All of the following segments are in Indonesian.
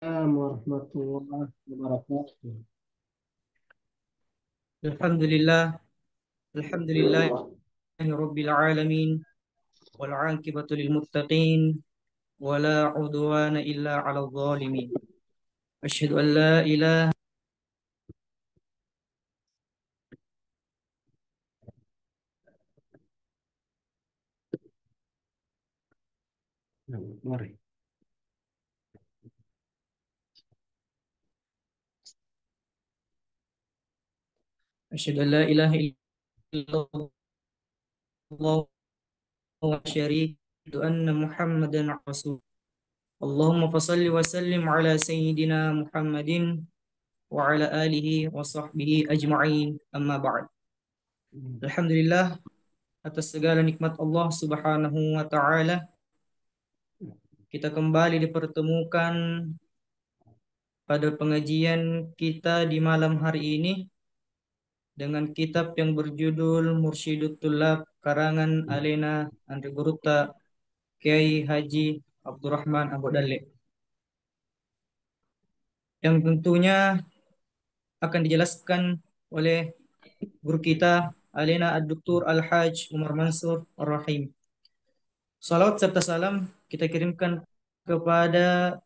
Assalamualaikum warahmatullahi wabarakatuh. Alhamdulillah, alhamdulillahi rabbil alamin wal aqibatu lil muttaqin wa la udwana illa 'alal zalimin. Asyhadu an la ilaha Mari. asyhadu an la ilaha illallah wa syarika anna Muhammadan rasul. Allahumma fashalli wa sallim ala sayyidina Muhammadin wa ala alihi wa sahbihi ajma'in amma ba'd. Alhamdulillah atas segala nikmat Allah Subhanahu wa taala kita kembali dipertemukan pada pengajian kita di malam hari ini dengan kitab yang berjudul Mursyidut Tullab karangan Alena Andri Guruta Kiai Haji Abdurrahman Abu Dalle, yang tentunya akan dijelaskan oleh guru kita Alena Ad-Doktur Al-Haj Umar Mansur Ar-Rahim. Salawat serta salam kita kirimkan kepada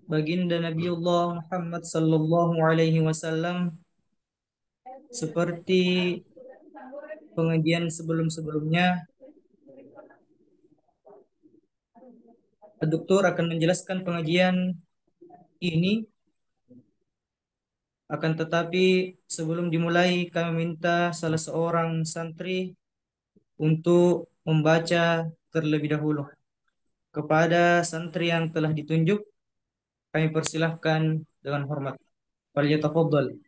baginda Nabiullah Muhammad sallallahu alaihi wasallam, seperti pengajian sebelum-sebelumnya. Dokter akan menjelaskan pengajian ini, akan tetapi sebelum dimulai kami minta salah seorang santri untuk membaca terlebih dahulu. Kepada santri yang telah ditunjuk, kami persilahkan dengan hormat. Falyatafaddal.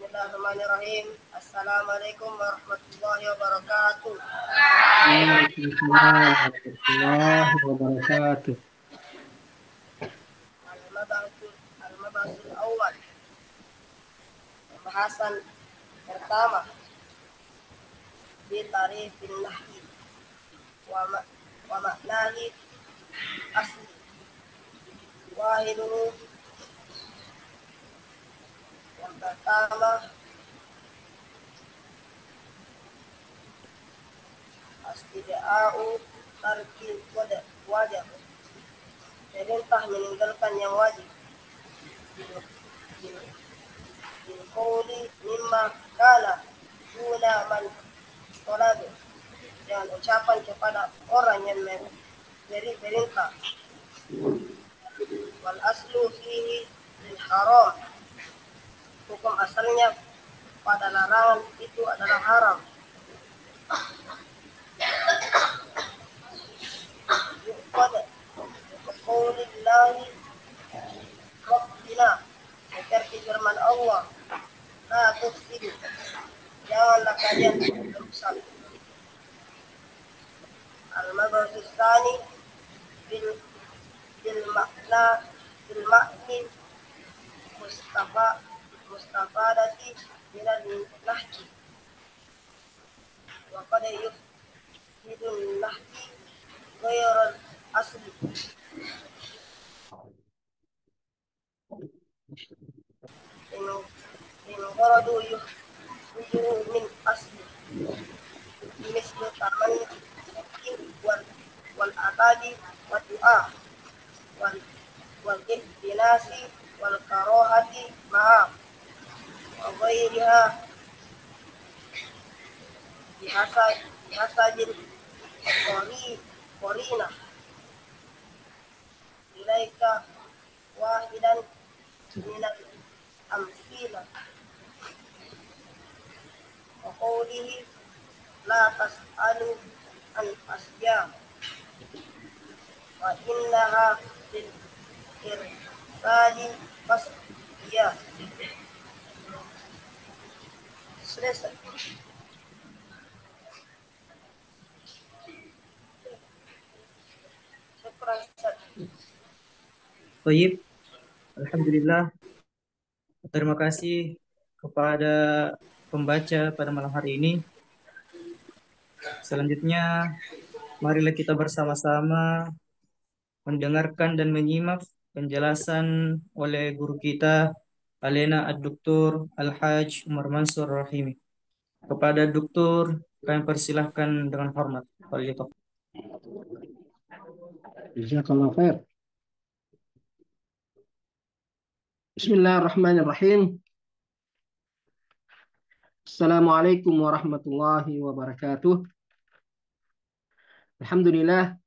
Bismillahirrahmanirrahim. Assalamualaikum warahmatullahi wabarakatuh. Waalaikumsalam warahmatullahi wabarakatuh. Al-Mabasul Awal. Pembahasan pertama di tarifin nahyi wa maknahi asli. Wahidun, yang pertama, astida'u tarki wajib. Perintah meninggalkan yang wajib. Bilqawli mimma kana duna man toladu, dengan ucapan kepada orang yang memberi perintah. Wal aslu fihi lil haram, hukum asalnya pada larangan itu adalah haram. Yuqad qaulillahi Rabbina, seperti firman Allah, la tufsidu, janganlah kalian merusak. Al-Mabasus Tsani bil makna bil makni mustafadati minal nahji, wa qad yufidun nahji ghairal asli in gharadu yukhrijuhu min asli, mislu tamanni wal akadi wa du'a wal ihtinasi wal karohati ma'a wa ghairiha bihasajin qorina ilaika wahidan minal amsila wa qawlihi la tas'alu an asya, Wa innaha lil irfadi fasbiyah. Selesai. Baik, Alhamdulillah. Terima kasih kepada pembaca pada malam hari ini. Selanjutnya, marilah kita bersama-sama mendengarkan dan menyimak penjelasan oleh guru kita, Alena Ad-Doktor Al-Haj Umar Mansur Rahimi. Kepada Doktor, kami persilahkan dengan hormat. Waalaikumsalam. Jazakallah khair. Bismillahirrahmanirrahim. Assalamualaikum warahmatullahi wabarakatuh. Alhamdulillah.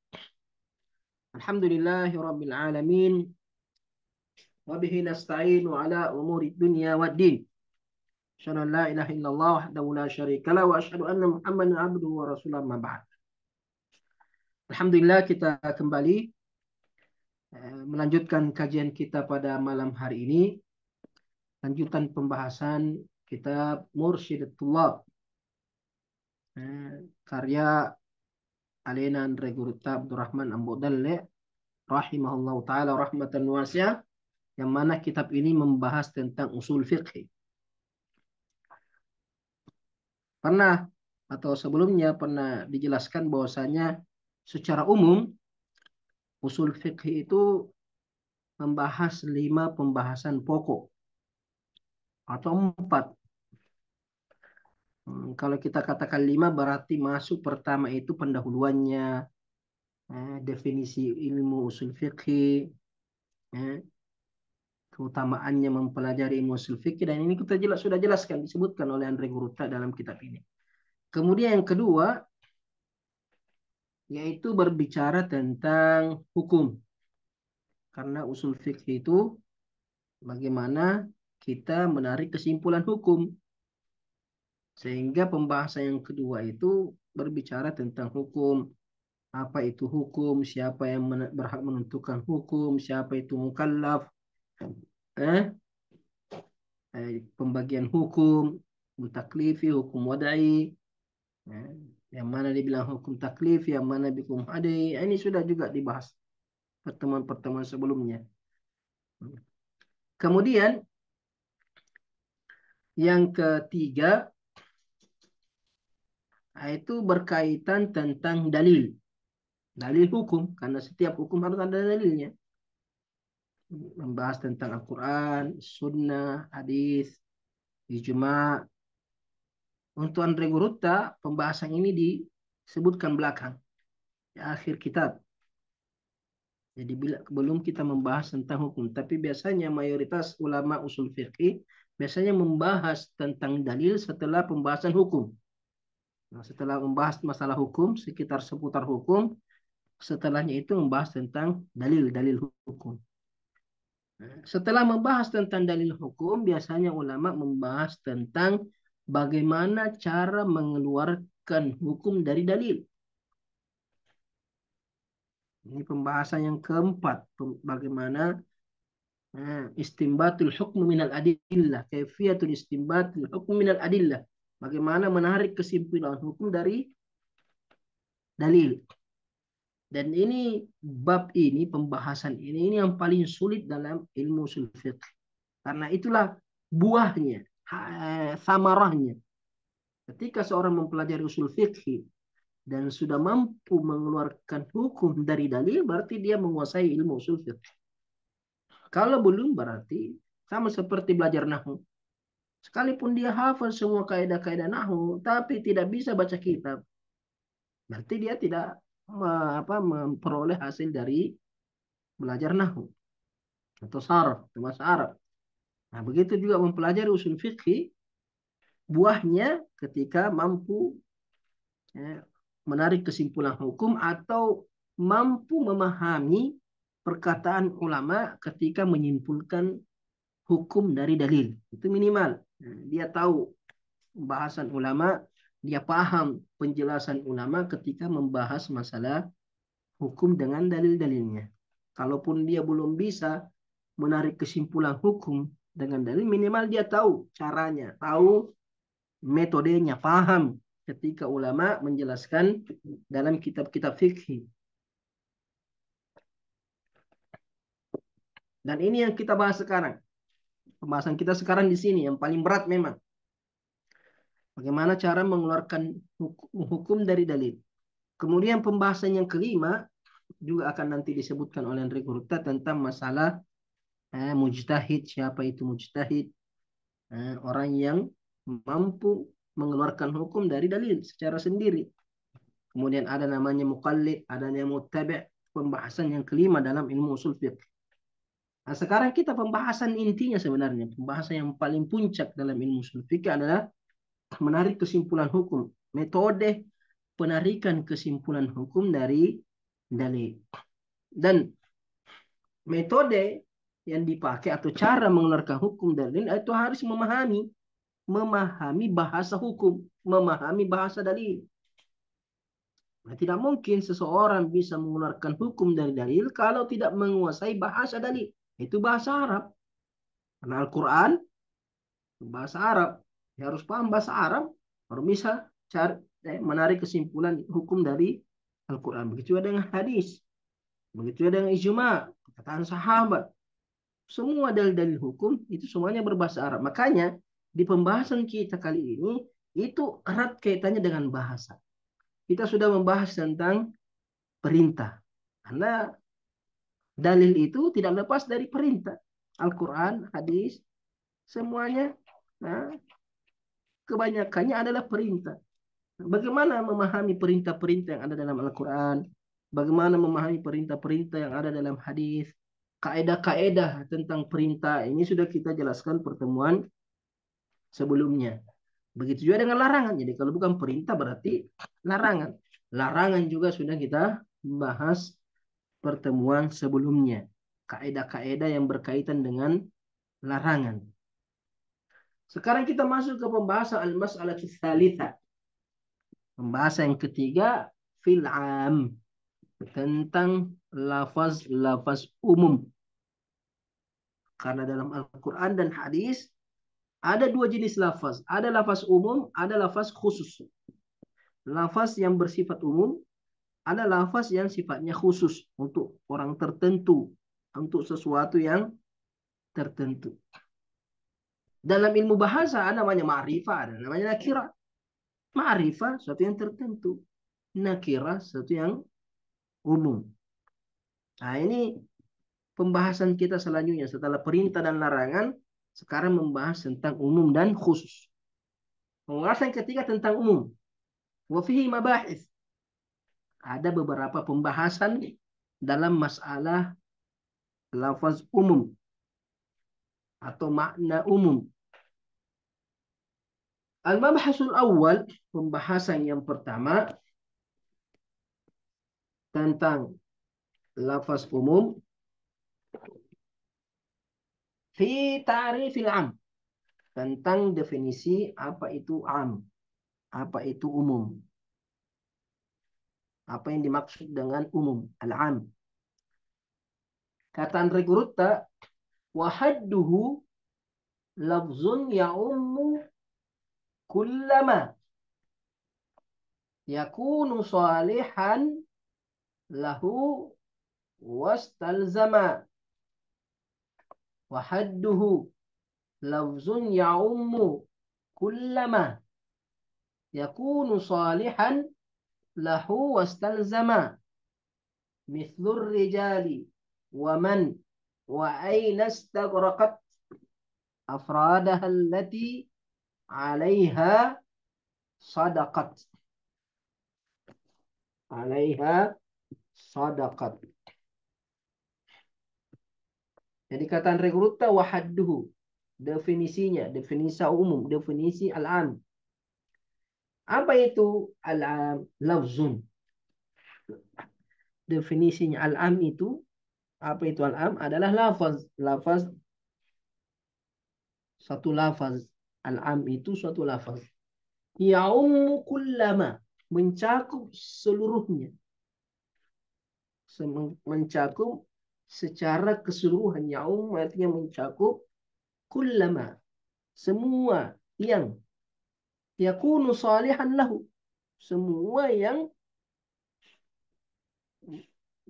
Alhamdulillahi rabbil alamin. Wa bihi nasta'inu ala umuri dunya waddin. Asyhadu an la ilaha illallah wahdahu la syarika lah wa asyhadu anna Muhammadan abduhu wa rasuluhu amma ba'd. Alhamdulillah kita kembali melanjutkan kajian kita pada malam hari ini. Lanjutan pembahasan kitab Mursyidat Thullab, karya Alena Andre Gurita Abdurrahman Ambodalle rahimahullah ta'ala rahmatan wasi'ah, yang mana kitab ini membahas tentang usul fiqh. Pernah atau sebelumnya pernah dijelaskan bahwasanya secara umum usul fiqh itu membahas 5 pembahasan pokok atau 4. Kalau kita katakan 5 berarti masuk pertama itu pendahuluannya, definisi ilmu usul fiqh, keutamaannya mempelajari ilmu usul fiqh, dan ini kita sudah jelaskan, disebutkan oleh Andre Guruta dalam kitab ini. Kemudian yang kedua yaitu berbicara tentang hukum, karena usul fiqh itu bagaimana kita menarik kesimpulan hukum, sehingga pembahasan yang kedua itu berbicara tentang hukum. Apa itu hukum, siapa yang berhak menentukan hukum, siapa itu mukallaf, pembagian hukum, hukum taklifi, hukum wadai, yang mana dibilang hukum taklifi, yang mana hukum adai. Ini sudah juga dibahas pertemuan-pertemuan sebelumnya. Kemudian yang ketiga itu berkaitan tentang dalil hukum, karena setiap hukum harus ada dalilnya. Membahas tentang Al-Quran, Sunnah, Hadis, Ijma. Untuk Andre Guruta pembahasan ini disebutkan belakang di akhir kitab. Jadi belum kita membahas tentang hukum, tapi biasanya mayoritas ulama usul fiqih biasanya membahas tentang dalil setelah pembahasan hukum. Nah, setelah membahas masalah hukum, sekitar seputar hukum, setelahnya itu membahas tentang dalil hukum. Setelah membahas tentang dalil hukum, biasanya ulama membahas tentang bagaimana cara mengeluarkan hukum dari dalil. Ini pembahasan yang keempat, bagaimana istimbatul hukm minal adillah, kaifiyatul istimbatul hukm minal adillah, bagaimana menarik kesimpulan hukum dari dalil. Dan ini bab ini, pembahasan ini yang paling sulit dalam ilmu usul fiqh, karena itulah buahnya, samarahnya. Ketika seorang mempelajari usul fiqh dan sudah mampu mengeluarkan hukum dari dalil, berarti dia menguasai ilmu usul fiqh. Kalau belum, berarti sama seperti belajar nahwu. Sekalipun dia hafal semua kaidah-kaidah nahwu, tapi tidak bisa baca kitab, berarti dia tidak memperoleh hasil dari belajar nahwu atau sarf, bahasa Arab. Nah, begitu juga mempelajari usul fiqh, buahnya ketika mampu menarik kesimpulan hukum atau mampu memahami perkataan ulama ketika menyimpulkan hukum dari dalil. Itu minimal. Dia tahu bahasan ulama, dia paham penjelasan ulama ketika membahas masalah hukum dengan dalil-dalilnya. Kalaupun dia belum bisa menarik kesimpulan hukum dengan dalil, minimal dia tahu caranya, tahu metodenya, paham ketika ulama menjelaskan dalam kitab-kitab fikih. Dan ini yang kita bahas sekarang. Pembahasan kita sekarang di sini yang paling berat memang. Bagaimana cara mengeluarkan hukum dari dalil. Kemudian pembahasan yang kelima juga akan nanti disebutkan oleh Enrique Hurta tentang masalah mujtahid. Siapa itu mujtahid? Orang yang mampu mengeluarkan hukum dari dalil secara sendiri. Kemudian ada namanya muqallid, ada yang muttabi'. Pembahasan yang kelima dalam ilmu usul fiqh. Nah, sekarang kita pembahasan intinya sebenarnya, pembahasan yang paling puncak dalam ilmu usul fikih adalah menarik kesimpulan hukum, metode penarikan kesimpulan hukum dari dalil. Dan metode yang dipakai atau cara mengeluarkan hukum dari dalil itu harus memahami bahasa hukum, memahami bahasa dalil. Nah, tidak mungkin seseorang bisa mengeluarkan hukum dari dalil kalau tidak menguasai bahasa dalil. Itu bahasa Arab. Karena Al-Quran bahasa Arab. Ya, harus paham bahasa Arab, baru bisa menarik kesimpulan hukum dari Al-Quran. Begitu juga dengan hadis. Begitu juga dengan ijma, perkataan sahabat. Semua dalil-dalil hukum itu semuanya berbahasa Arab. Makanya di pembahasan kita kali ini itu erat kaitannya dengan bahasa. Kita sudah membahas tentang perintah. Karena dalil itu tidak lepas dari perintah. Al-Quran, hadis, semuanya kebanyakannya adalah perintah. Bagaimana memahami perintah-perintah yang ada dalam Al-Quran? Bagaimana memahami perintah-perintah yang ada dalam hadis? Kaedah-kaedah tentang perintah ini sudah kita jelaskan pertemuan sebelumnya. Begitu juga dengan larangan. Jadi kalau bukan perintah berarti larangan. Larangan juga sudah kita bahas pertemuan sebelumnya. Kaedah-kaedah yang berkaitan dengan larangan. Sekarang kita masuk ke pembahasan al-mas'alah tsalitsah. Pembahasan yang ketiga fil am, tentang lafaz-lafaz umum. Karena dalam Al-Quran dan hadis ada dua jenis lafaz. Ada lafaz umum, ada lafaz khusus. Lafaz yang bersifat umum, ada lafaz yang sifatnya khusus untuk orang tertentu, untuk sesuatu yang tertentu. Dalam ilmu bahasa ada namanya ma'rifah, ada namanya nakirah. Ma'rifah sesuatu yang tertentu, nakirah sesuatu yang umum. Nah, ini pembahasan kita selanjutnya setelah perintah dan larangan, sekarang membahas tentang umum dan khusus. Pembahasan ketiga tentang umum. Wa fihi mabahis. Ada beberapa pembahasan dalam masalah lafaz umum atau makna umum. Al-mabhasul awal, pembahasan yang pertama tentang lafaz umum fi ta'rifil am, tentang definisi apa itu am, apa itu umum, apa yang dimaksud dengan umum, al-am. Kata Andre Gurutta, wa hadduhu lafzun ya'ummu kullama yakunu salihan lahu wastalzama. Wa hadduhu lafzun ya'ummu kullama yakunu salihan lahu wastalzama. Mithlur rijali wa man wa aina istaghraqat afradaha allati 'alaiha sadaqat. 'Alaiha sadaqat. Jadi kata rekrutah wahadduhu, definisinya, definisi umum, definisi al-am. Apa itu al-am? Lafzun. Definisinya al-am itu, apa itu al-am? Adalah lafaz. Lafaz, satu lafaz. Al-am itu suatu lafaz. Ya'ummu kullama, mencakup seluruhnya. mencakup secara keseluruhan. Yaum artinya mencakup kullama, semua yang yakunu salihan lahu, semua yang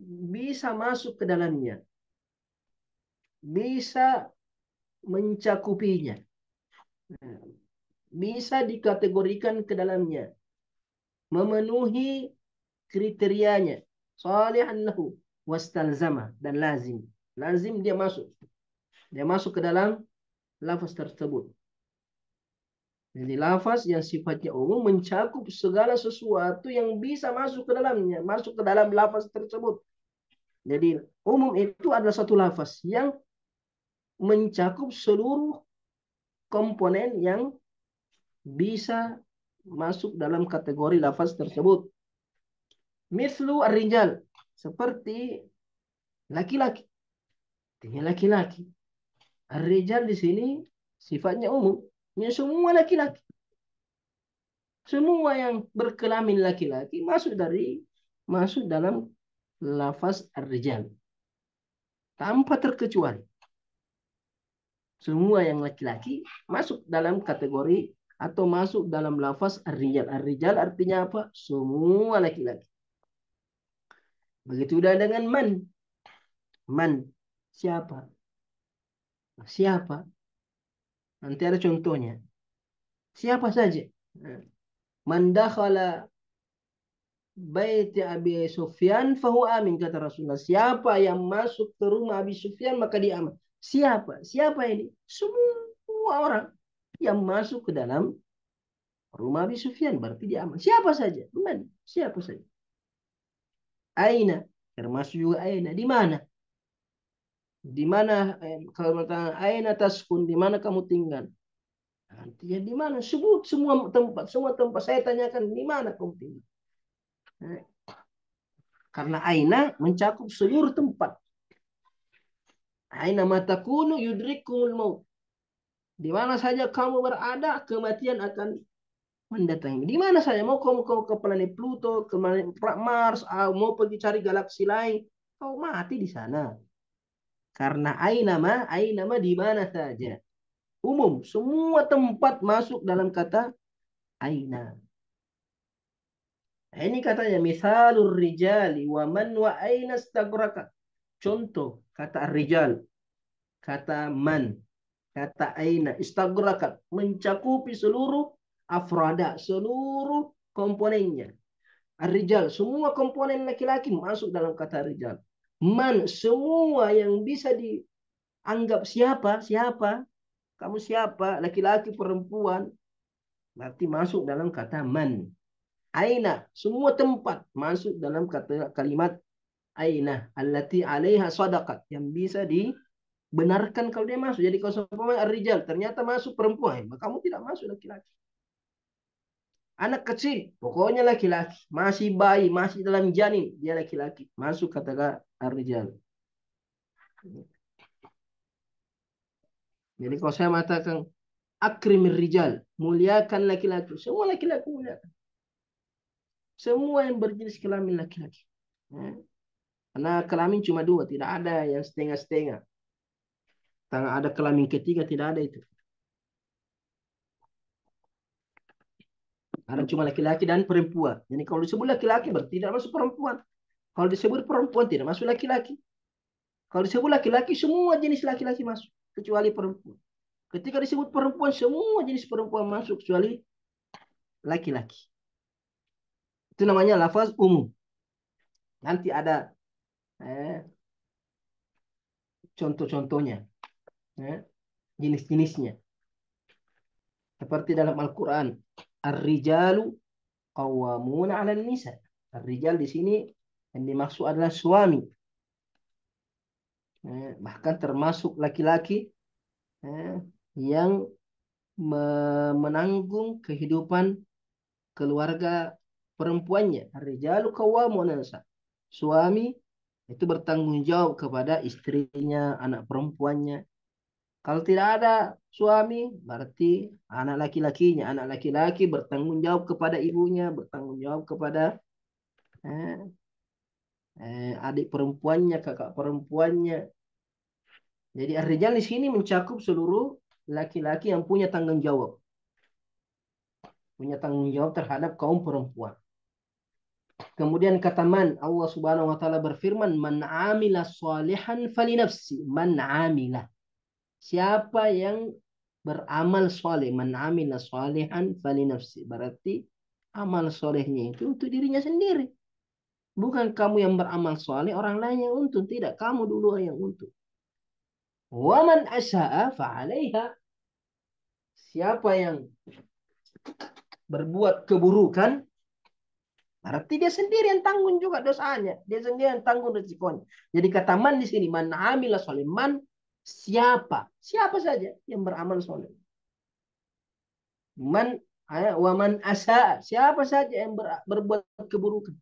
bisa masuk ke dalamnya, bisa mencakupinya, bisa dikategorikan ke dalamnya, memenuhi kriterianya, salihan lahu wastalzama, dan lazim. Lazim dia masuk ke dalam lafaz tersebut. Jadi lafaz yang sifatnya umum mencakup segala sesuatu yang bisa masuk ke dalamnya, masuk ke dalam lafaz tersebut. Jadi umum itu adalah satu lafaz yang mencakup seluruh komponen yang bisa masuk dalam kategori lafaz tersebut. Mislu ar-rijal, seperti laki-laki. Artinya laki-laki. Ar-rijal di sini sifatnya umum, ya semua laki-laki. Semua yang berkelamin laki-laki masuk dalam lafaz ar-rijal tanpa terkecuali. Semua yang laki-laki masuk dalam kategori atau masuk dalam lafaz ar-rijal. Ar-rijal artinya apa? Semua laki-laki. Begitu juga dengan man. Man, siapa? Siapa? Nanti ada contohnya. Siapa saja? Man dakhala bait Abi Sufyan fahu amin, kata Rasulullah. Siapa yang masuk ke rumah Abi Sufyan maka dia aman. Siapa? Siapa ini? Semua orang yang masuk ke dalam rumah Abi Sufyan berarti dia aman. Siapa saja? Man, siapa saja. Aina, termasuk juga aina. Di mana? Di mana? Kalau mengatakan aina taskun, di mana kamu tinggal? Artinya di mana? Sebut semua tempat. Semua tempat. Saya tanyakan di mana kamu tinggal. Karena aina mencakup seluruh tempat. Aina matakunu yudrikumul maut. Di mana saja kamu berada, kematian akan mendatangi. Di mana saja, mau kamu ke planet Pluto, ke planet Mars, mau pergi cari galaksi lain, kau mati di sana. Karena aina ma di mana saja. Umum, semua tempat masuk dalam kata aina. Ini katanya misalur rijali wa man wa aina stagrakat. Contoh kata rijal, kata man, kata aina, istagrakat, mencakupi seluruh afrada, seluruh komponennya. Ar-rijal, semua komponen laki-laki masuk dalam kata rijal. Man, semua yang bisa dianggap siapa, kamu siapa, laki-laki, perempuan, berarti masuk dalam kata man. Aina, semua tempat masuk dalam kata kalimat aina, allati alaiha sadaqat, yang bisa dibenarkan kalau dia masuk. Jadi kalau seumpama ar-rijal ternyata masuk perempuan, maka kamu tidak masuk laki-laki. Anak kecil, pokoknya laki-laki, masih bayi, masih dalam janin, dia laki-laki, masuk kata ar-rijal. Jadi kalau saya mengatakan akrimir rijal, muliakan laki-laki, semua laki-laki muliakan. Semua yang berjenis kelamin laki-laki. Karena kelamin cuma dua, tidak ada yang setengah-setengah. Tangan ada kelamin ketiga, tidak ada itu. Ada cuma laki-laki dan perempuan. Jadi kalau disebut laki-laki berarti tidak masuk perempuan. Kalau disebut perempuan tidak masuk laki-laki. Kalau disebut laki-laki semua jenis laki-laki masuk kecuali perempuan. Ketika disebut perempuan semua jenis perempuan masuk kecuali laki-laki. Itu namanya lafaz umum. Nanti ada contoh-contohnya, jenis-jenisnya. Seperti dalam Al-Quran, ar-rijalu qawwamuna 'alan nisa. Ar-rijal di sini yang dimaksud adalah suami. Bahkan termasuk laki-laki yang menanggung kehidupan keluarga perempuannya. Ar-rijalu qawwamuna 'alan nisa. Suami itu bertanggung jawab kepada istrinya, anak perempuannya. Kalau tidak ada suami, berarti anak laki-lakinya. Anak laki-laki bertanggung jawab kepada ibunya, bertanggung jawab kepada adik perempuannya, kakak perempuannya. Jadi ar-rijal di sini mencakup seluruh laki-laki yang punya tanggung jawab terhadap kaum perempuan. Kemudian kata man, Allah Subhanahu wa taala berfirman, man amila salihan fali nafsi, man amila. Siapa yang beramal soleh, man amila salihan fali nafsi. Berarti amal solehnya itu untuk dirinya sendiri. Bukan kamu yang beramal soleh, orang lain yang untung. Tidak, kamu dulu yang untung. Waman asya'a fa'alaiha. Siapa yang berbuat keburukan, berarti dia sendiri yang tanggung juga dosanya. Dia sendiri yang tanggung resikonya. Jadi kata man di sini, man amila soleh. Man siapa? Siapa saja yang beramal soleh. Man waman asa, siapa saja yang berbuat keburukan.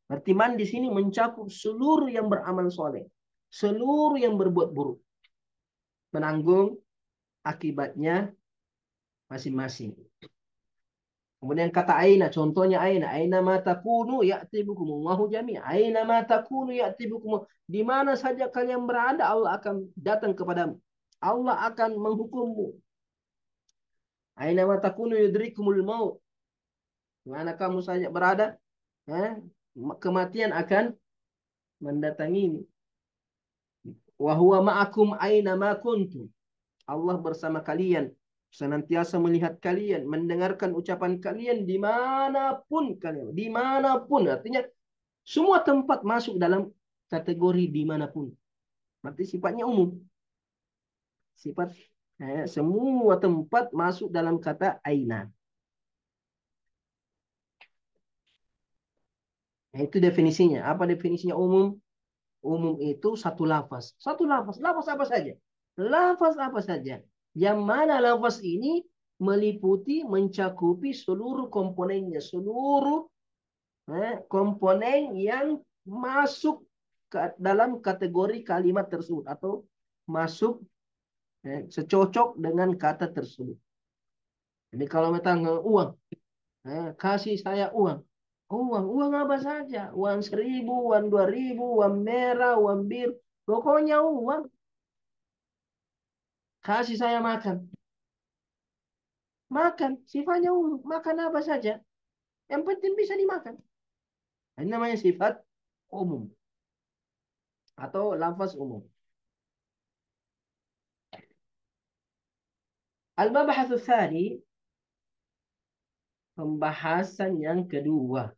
Berarti man di sini mencakup seluruh yang beramal soleh. Seluruh yang berbuat buruk. Menanggung akibatnya masing-masing. Kemudian kata aina, contohnya aina ma takunu ya'ti bikumullahu jami'a. Aina ma takunu ya'ti bikum. Di mana saja kalian berada, Allah akan datang kepadamu. Allah akan menghukummu. Aina ma takunu yudrikumul maut. Di mana kamu saja berada, kematian akan mendatangi. Wa huwa ma'akum aina ma kuntum. Allah bersama kalian, senantiasa melihat kalian, mendengarkan ucapan kalian dimanapun kalian, dimanapun. Artinya semua tempat masuk dalam kategori dimanapun. Berarti sifatnya umum. Sifat semua tempat masuk dalam kata aina. Nah, itu definisinya. Apa definisinya umum? Umum itu satu lafaz. Satu lafaz. Lafaz apa saja? Lafaz apa saja? Yang mana lafaz ini meliputi, mencakupi seluruh komponennya. Seluruh komponen yang masuk dalam kategori kalimat tersebut. Atau masuk secocok dengan kata tersebut. Jadi kalau misalnya uang. Kasih saya uang. Uang apa saja? Uang 1.000, uang 2.000, uang merah, uang biru. Pokoknya uang. Kasih saya makan. Makan, sifatnya umum. Makan apa saja. Yang penting bisa dimakan. Ini namanya sifat umum. Atau lafaz umum. Al-mabahatsu tsani, pembahasan yang kedua.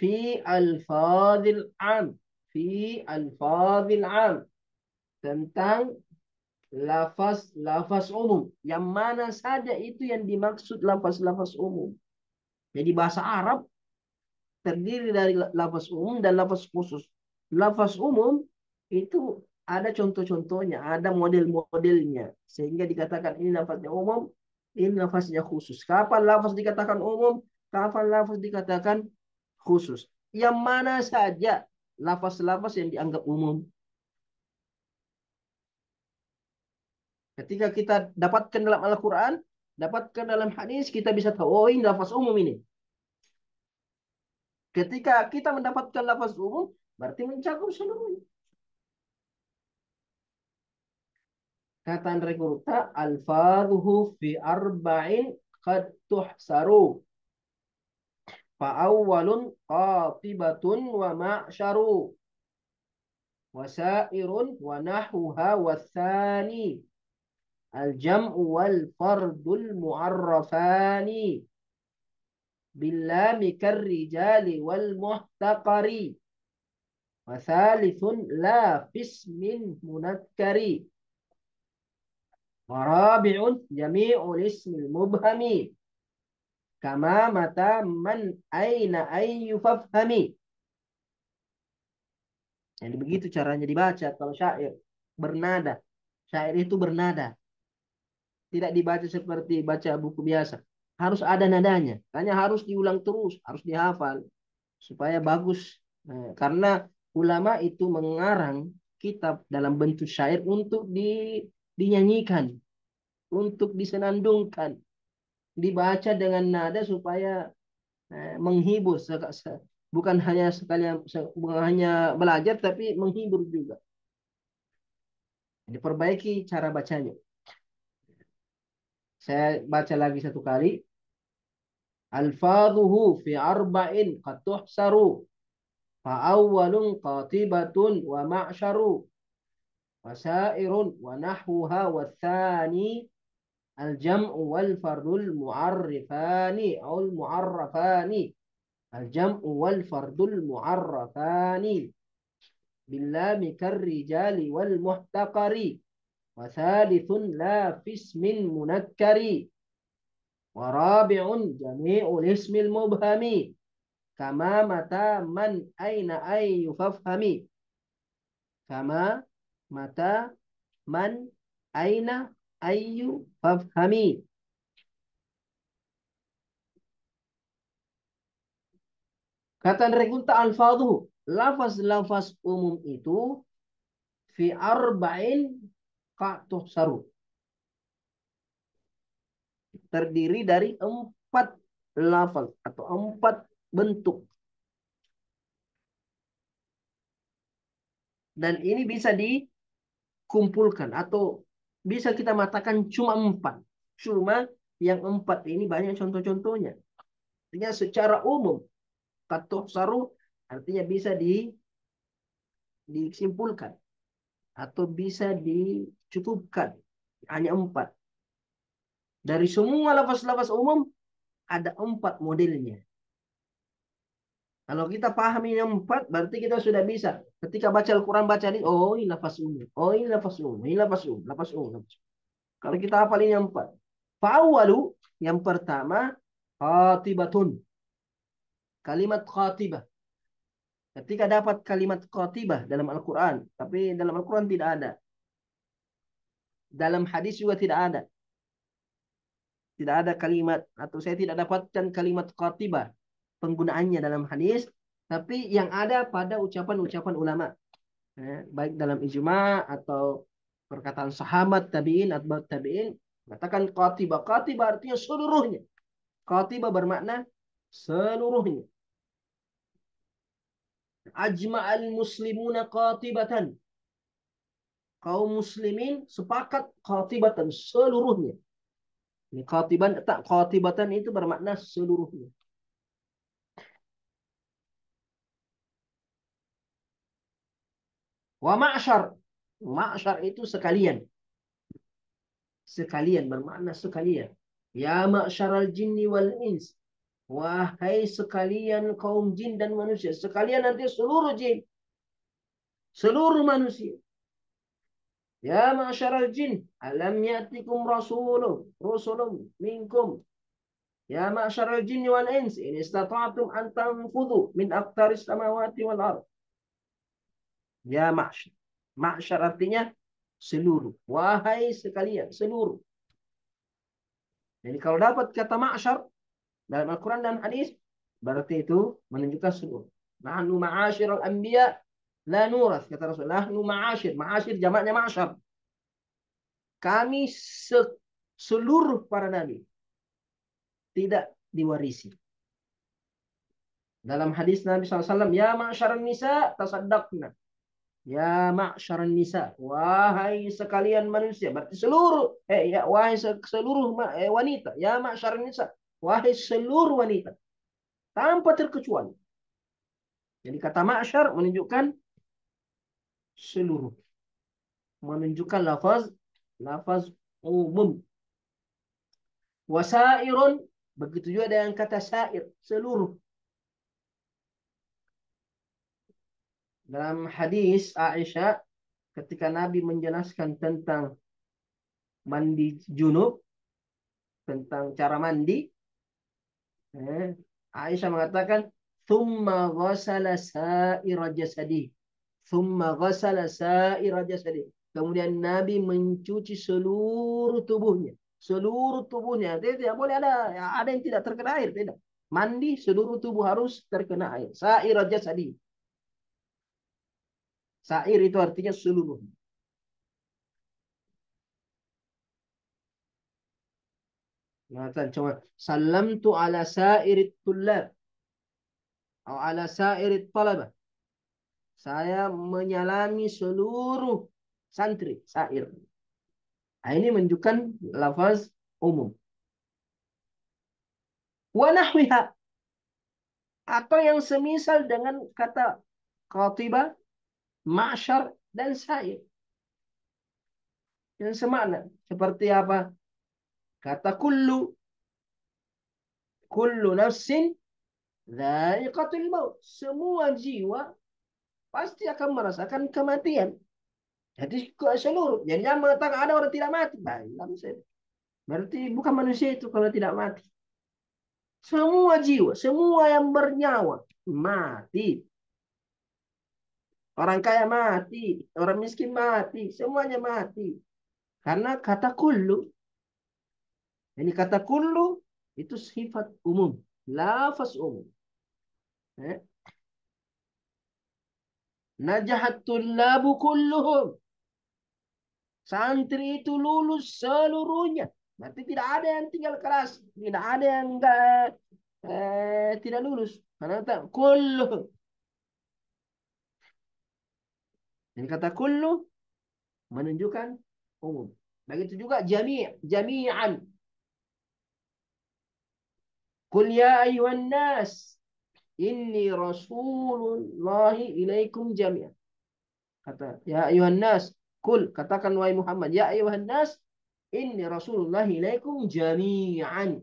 Fi al-fadhil am. Fi al-fadhil am. Tentang lafaz umum. Yang mana saja itu yang dimaksud lafaz umum. Jadi bahasa Arab terdiri dari lafaz umum dan lafaz khusus. Lafaz umum itu ada contoh-contohnya, ada model-modelnya. Sehingga dikatakan ini lafaznya umum, ini lafaznya khusus. Kapan lafaz dikatakan umum, kapan lafaz dikatakan khusus. Yang mana saja lafaz-lafaz yang dianggap umum. Ketika kita dapatkan dalam Al-Quran, dapatkan dalam hadis, kita bisa tahu, oh ini lafaz umum ini. Ketika kita mendapatkan lafaz umum, berarti mencakup seluruhnya. Kata Andre Gurta, alfadhuhu fi arba'in qad tuhsaru. Fa'awwalun qatibatun wa ma'syaru. Wasairun wa nahuha wa thani. Al-jam'u wal fardul mu'arrafani. Billami karrijali wal muhtaqari. Wasalithun la fismin munakkari. Warabi'un jami'ul ismil mubhami. Kama mata man aina ayyu fafhami. Jadi begitu caranya dibaca kalau syair. Bernada. Syair itu bernada. Tidak dibaca seperti baca buku biasa. Harus ada nadanya. Hanya harus diulang terus. Harus dihafal. Supaya bagus. Karena ulama itu mengarang kitab dalam bentuk syair untuk dinyanyikan. Untuk disenandungkan. Dibaca dengan nada supaya menghibur Bukan hanya bukan hanya belajar tapi menghibur juga. Diperbaiki cara bacanya. Saya baca lagi satu kali. Alfadhuhu fi arba'in qad tuhsaru fa awwalun qatibatun wa ma'syaru wa sa'irun wa nahwuha wa tsani al-jam'u wal fardul mu'arrifani al mu'arrafani al-jam'u wal fardul mu'arrafani billami karrijali wal muhtaqari wa thalithun la fismin munakkari wa rabi'un jami'ul ismil mubhami kama mata man aina ay yufafhami kama mata man aina ayu fafhami. Kata Regunta alfadhu, lafaz-lafaz umum itu fi arba'in ka'tuh saru. Terdiri dari 4 lafaz atau 4 bentuk. Dan ini bisa dikumpulkan atau bisa kita matakan cuma 4. Cuma yang 4 ini banyak contoh-contohnya. Artinya secara umum ka'tuh saru artinya bisa disimpulkan atau bisa dicukupkan. Hanya 4. Dari semua lafaz-lafaz umum ada 4 modelnya. Kalau kita pahami yang 4, berarti kita sudah bisa. Ketika baca Al-Quran, baca ini, oh ini lafaz umum. Oh ini lafaz umum. Ini lafaz umum. Lafaz umum. Lafaz umum. Kalau kita hafal ini yang 4. Fa'awalu, yang pertama, khatibatun. Kalimat khatibah. Ketika dapat kalimat khatibah dalam Al-Quran. Tapi dalam Al-Quran tidak ada. Dalam hadis juga tidak ada. Tidak ada kalimat. Atau saya tidak dapatkan kalimat khatibah. Penggunaannya dalam hadis, tapi yang ada pada ucapan-ucapan ulama, baik dalam ijma atau perkataan sahabat tabiin atau tabiin, katakan qatibah. Qatibah artinya seluruhnya. Qatibah bermakna seluruhnya. Ajma'al muslimuna qatibatan. Kaum muslimin sepakat qatibatan seluruhnya. Ini qatibatan itu bermakna seluruhnya. Wa ma'syar. Ma'syar itu sekalian. Sekalian bermakna sekalian. Ya ma'syaral jinni wal ins. Wahai sekalian kaum jin dan manusia. Sekalian nanti seluruh jin. Seluruh manusia. Ya ma'syaral jin. Alam ya'tikum rasulun minkum. Ya ma'syaral jinni wal ins. In istata'atum an tanfudhu min aqtaris samawati wal ard. Ya ma'syar. Ma'syar artinya seluruh. Wahai sekalian, seluruh. Jadi kalau dapat kata ma'syar dalam Al-Quran dan hadis, berarti itu menunjukkan seluruh. Nahnu ma'asyiral anbiya la nuras, kata Rasul. Nahnu ma'asyir. Ma'asyir jamaknya ma'syar. Kami seluruh para nabi tidak diwarisi. Dalam hadis Nabi SAW, ya ma'syaran nisa tasaddaqna. Ya ma'syaran nisa, wahai sekalian manusia, berarti seluruh ya wahai seluruh wanita, ya ma'syaran nisa, wahai seluruh wanita tanpa terkecuali. Jadi kata ma'syar menunjukkan seluruh, menunjukkan lafaz umum. Wasairun, begitu juga dengan kata sair, seluruh. Dalam hadis Aisyah ketika Nabi menjelaskan tentang mandi junub, tentang cara mandi, Aisyah mengatakan, "Tsumma ghassala sa'ira jasadi." Tsumma ghassala sa'ira jasadi. Kemudian Nabi mencuci seluruh tubuhnya. Seluruh tubuhnya. Tidak boleh ada yang tidak terkena air. Tidak. Mandi seluruh tubuh harus terkena air. Sa'ira jasadi. Sa'ir itu artinya seluruh. Mengatakan cuma salamtu ala sa'irit tullab. atau ala sairit talabah. Saya menyalami seluruh santri, sair. Nah, ini menunjukkan lafaz umum. Wa nahwiha, atau yang semisal dengan kata khatibah, ma'syar, dan sair. Yang semakna. Seperti apa? Kata kullu nafsin dha'iqatul maut. Semua jiwa pasti akan merasakan kematian. Jadi seluruh. Jadi jangan mengatakan ada orang tidak mati. Baik, berarti bukan manusia itu kalau tidak mati. Semua jiwa, semua yang bernyawa mati. Orang kaya mati, orang miskin mati, semuanya mati. Karena kata kullu. Ini kata kullu itu sifat umum, lafaz umum. Najahat tullabu kulluhum. Santri itu lulus seluruhnya. Berarti tidak ada yang tinggal kelas, tidak ada yang tidak lulus. Karena tak kulluhum. Ini kata kullu menunjukkan umum. Begitu juga jami'an. Qul ya ayuhan nas, inni rasulullahi ilaikum jami'an. Kata ya ayuhan nas, kul, katakan wahai Muhammad, ya ayuhan nas, inni rasulullahi ilaikum jami'an.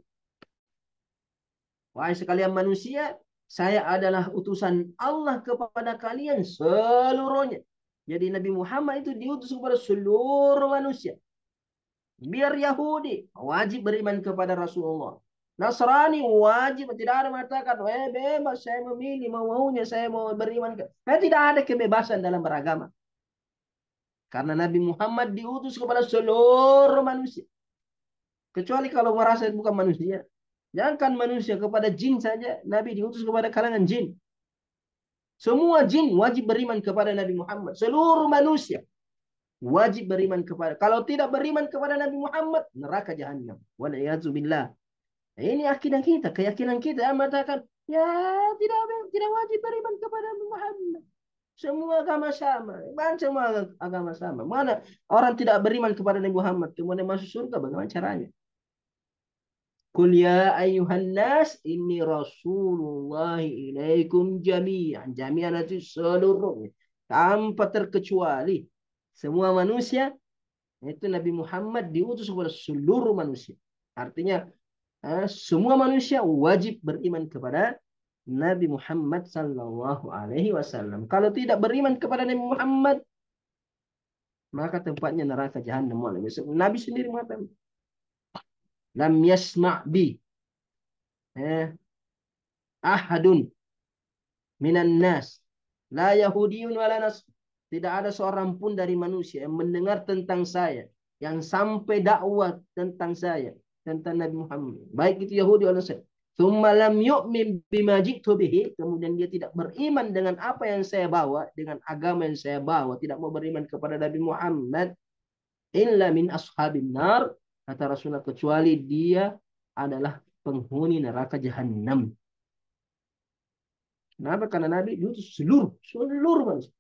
Wahai sekalian manusia, saya adalah utusan Allah kepada kalian seluruhnya. Jadi Nabi Muhammad itu diutus kepada seluruh manusia. Biar Yahudi wajib beriman kepada Rasulullah. Nasrani wajib, tidak ada mengatakan, bebas saya memilih maunya saya mau beriman. Tidak ada kebebasan dalam beragama. Karena Nabi Muhammad diutus kepada seluruh manusia. Kecuali kalau merasa bukan manusia. Jangan manusia, kepada jin saja. Nabi diutus kepada kalangan jin. Semua jin wajib beriman kepada Nabi Muhammad. Seluruh manusia wajib beriman kepada. Kalau tidak beriman kepada Nabi Muhammad, neraka jahanam. Waliyadzubillah. Ini akidah kita, keyakinan kita yang mengatakan, ya tidak wajib beriman kepada Nabi Muhammad. Semua agama sama. Semua agama sama. Mana orang tidak beriman kepada Nabi Muhammad kemudian masuk surga, bagaimana caranya? Qul ya ayuhan nas, inni rasulullah ilaikum jami'an. Jami'an itu seluruhnya, tanpa terkecuali. Semua manusia, itu Nabi Muhammad diutus kepada seluruh manusia. Artinya semua manusia wajib beriman kepada Nabi Muhammad sallallahu alaihi wasallam. Kalau tidak beriman kepada Nabi Muhammad, maka tempatnya neraka jahanam. Nabi sendiri mengatakan, lam yasma' bi ahadun minan nas, la yahudiyun wala nas. Tidak ada seorang pun dari manusia yang mendengar tentang saya, yang sampai dakwah tentang saya, tentang Nabi Muhammad, baik itu Yahudi atau Nasrani, tsumma lam yu'min bima ji'tu bihi, kemudian dia tidak beriman dengan apa yang saya bawa, dengan agama yang saya bawa, tidak mau beriman kepada Nabi Muhammad, illa min ashabin nar, kata Rasulullah, kecuali dia adalah penghuni neraka jahanam. Kenapa? Karena Nabi itu seluruh manusia.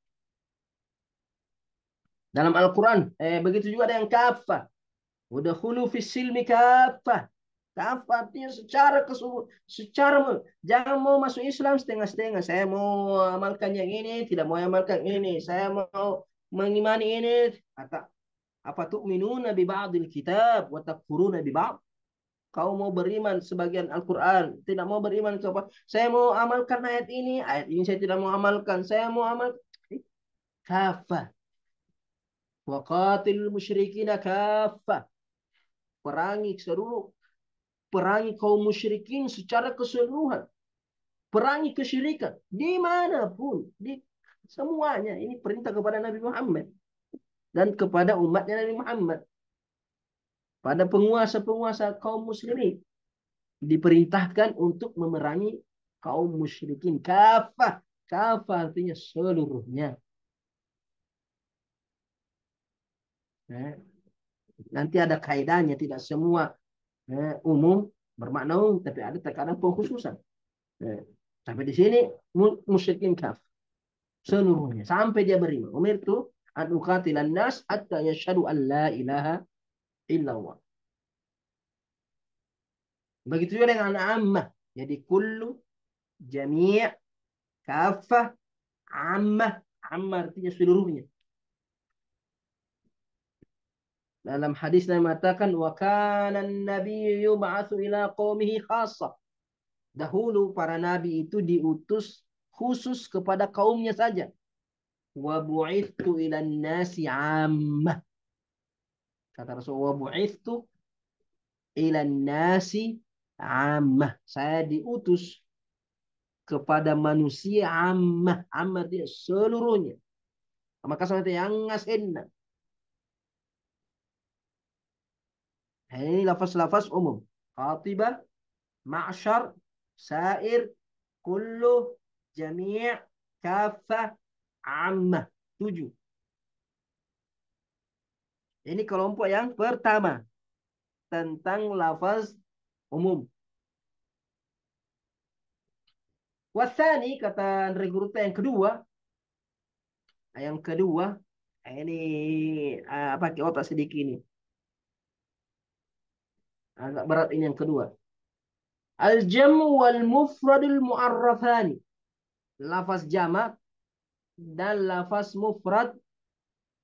Dalam Al-Quran, begitu juga ada yang kafah. Udkhulu fis silmi kafah. Kafah artinya secara jangan mau masuk Islam setengah-setengah. Saya mau amalkan yang ini, tidak mau amalkan ini. Saya mau mengimani ini. Apa tu'minuna bi ba'dil kitab wa takfuruna bi ba'd? Kau mau beriman sebagian Al-Quran, tidak mau beriman kepada. Saya mau amalkan ayat ini saya tidak mau amalkan. Saya mau amal kafah. Wa qatilul musyrikina kafah. Perangi kaum musyrikin secara keseluruhan. Perangi kesyirikan dimanapun, di semuanya. Ini perintah kepada Nabi Muhammad dan kepada umatnya Nabi Muhammad. Pada penguasa-penguasa kaum muslimin diperintahkan untuk memerangi kaum musyrikin kafah. Kafah artinya seluruhnya. Nanti ada kaidahnya, tidak semua umum bermakna umum, tapi ada terkadang pengkhususan. Sampai di sini musyrikin kafir seluruhnya sampai dia beriman. Umirtu an uqatilan nas hatta yashhadu an la ilaha illallah. Begitu juga dengan ammah. Jadi kullu, jami', kafah, ammah. Ammah artinya seluruhnya. Dalam hadis Nabi mengatakan wa kana an-nabiy yub'atsu ila qaumihi khassah. Dahulu para nabi itu diutus khusus kepada kaumnya saja. Wa bu'itsu ila nasi 'ammah. Kata Rasul wa bu'itsu ila nasi 'ammah. Saya diutus kepada manusia ammah. Ammah dia seluruhnya. Maka sampai yang ngasenna. Ini lafaz-lafaz umum. Qatibah, ma'syar, sair, kullu, jami', kafah, ammah. 7. Ini kelompok yang pertama. Tentang lafaz umum. Wasani, kata regruta yang kedua. Yang kedua. Ini pakai otak sedikit ini. Agak berat ini yang kedua. Al-jamu wal mufradul mu'arrafani. Lafaz jamak dan lafaz mufrad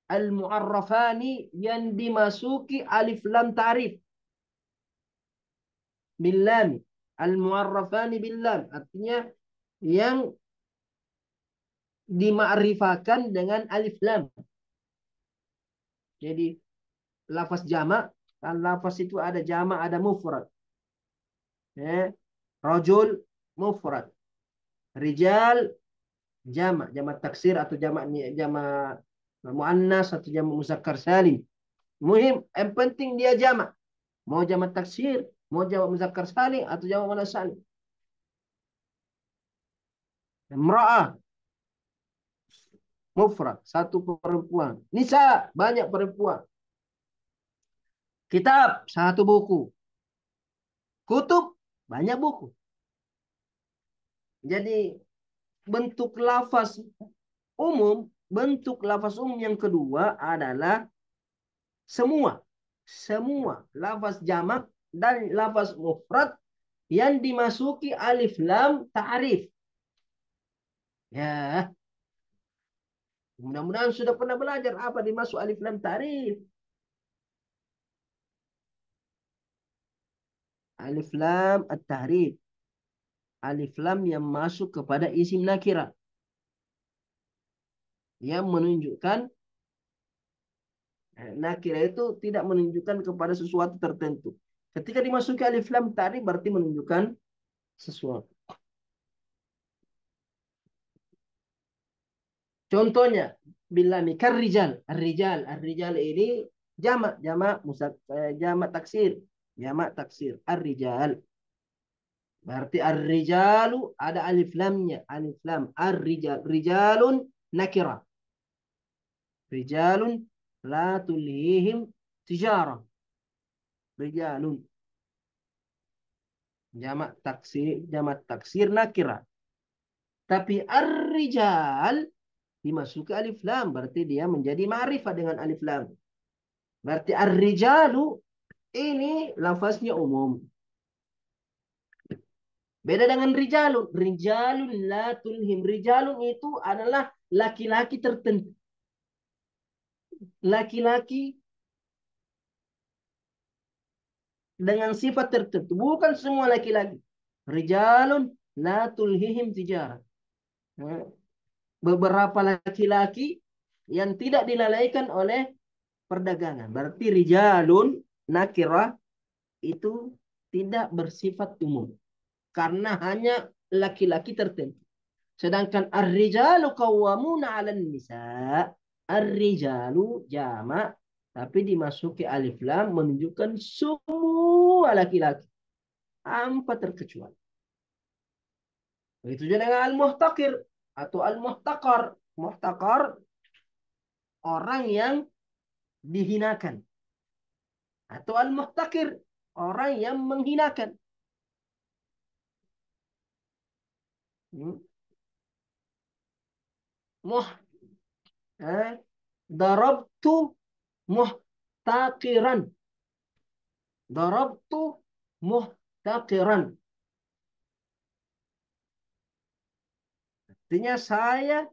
al-mu'arrafani yang dimasuki alif lam ta'rif. Billam. Al-mu'arrafani billam. Artinya yang dima'rifakan dengan alif lam. Jadi lafaz jamak, kan lafaz itu ada jamak, ada mufrad. Rajul mufrad. Rijal jamak, jamak taksir atau jamak muannas atau jamak muzakkar salim. Muhim, yang penting dia jamak. Mau jamak taksir, mau jamak muzakkar salim atau jamak muannas salim. Imra'ah mufrad, satu perempuan. Nisa, banyak perempuan. Kitab, satu buku. Kutub, banyak buku. Jadi bentuk lafaz umum yang kedua adalah semua lafaz jamak dan lafaz mufrad yang dimasuki alif lam ta'rif. Ya. Mudah-mudahan sudah pernah belajar apa dimasuk alif lam ta'rif. Alif lam at-tahrif. Alif lam yang masuk kepada isim nakira. Yang menunjukkan nakira itu tidak menunjukkan kepada sesuatu tertentu. Ketika dimasuki alif lam ta'rif berarti menunjukkan sesuatu. Contohnya bilami karrijal. Ar-rijal ini jamak taksir. Jamak taksir ar-rijal. Berarti ar-rijalu ada alif lamnya, alif lam. Ar-rijal, rijalun nakira. Rijalun la tulhihim tijarah. Rijalun. Jamak taksir nakira. Tapi ar-rijal dimasuki alif lam, berarti dia menjadi ma'rifah dengan alif lam. Berarti ar-rijalu ini lafaznya umum. Beda dengan rijalun. Rijalun la tulhim. Rijalun itu adalah laki-laki tertentu. Laki-laki dengan sifat tertentu. Bukan semua laki-laki. Rijalun la tulhihim tijarah. Beberapa laki-laki yang tidak dilalaikan oleh perdagangan. Berarti rijalun nakirah itu tidak bersifat umum. Karena hanya laki-laki tertentu. Sedangkan ar-rijalu qawwamuna 'alan nisa. Ar-rijalu jamak tapi dimasuki alif lam menunjukkan semua laki-laki tanpa terkecuali. Begitu juga dengan al-muhtaqir atau al-muhtaqar. Muhtaqar orang yang dihinakan. Atau al-muhtaqir orang yang menghinakan. Hmm. Muh, darabtu muhtaqiran. Darabtu muhtaqiran. Artinya saya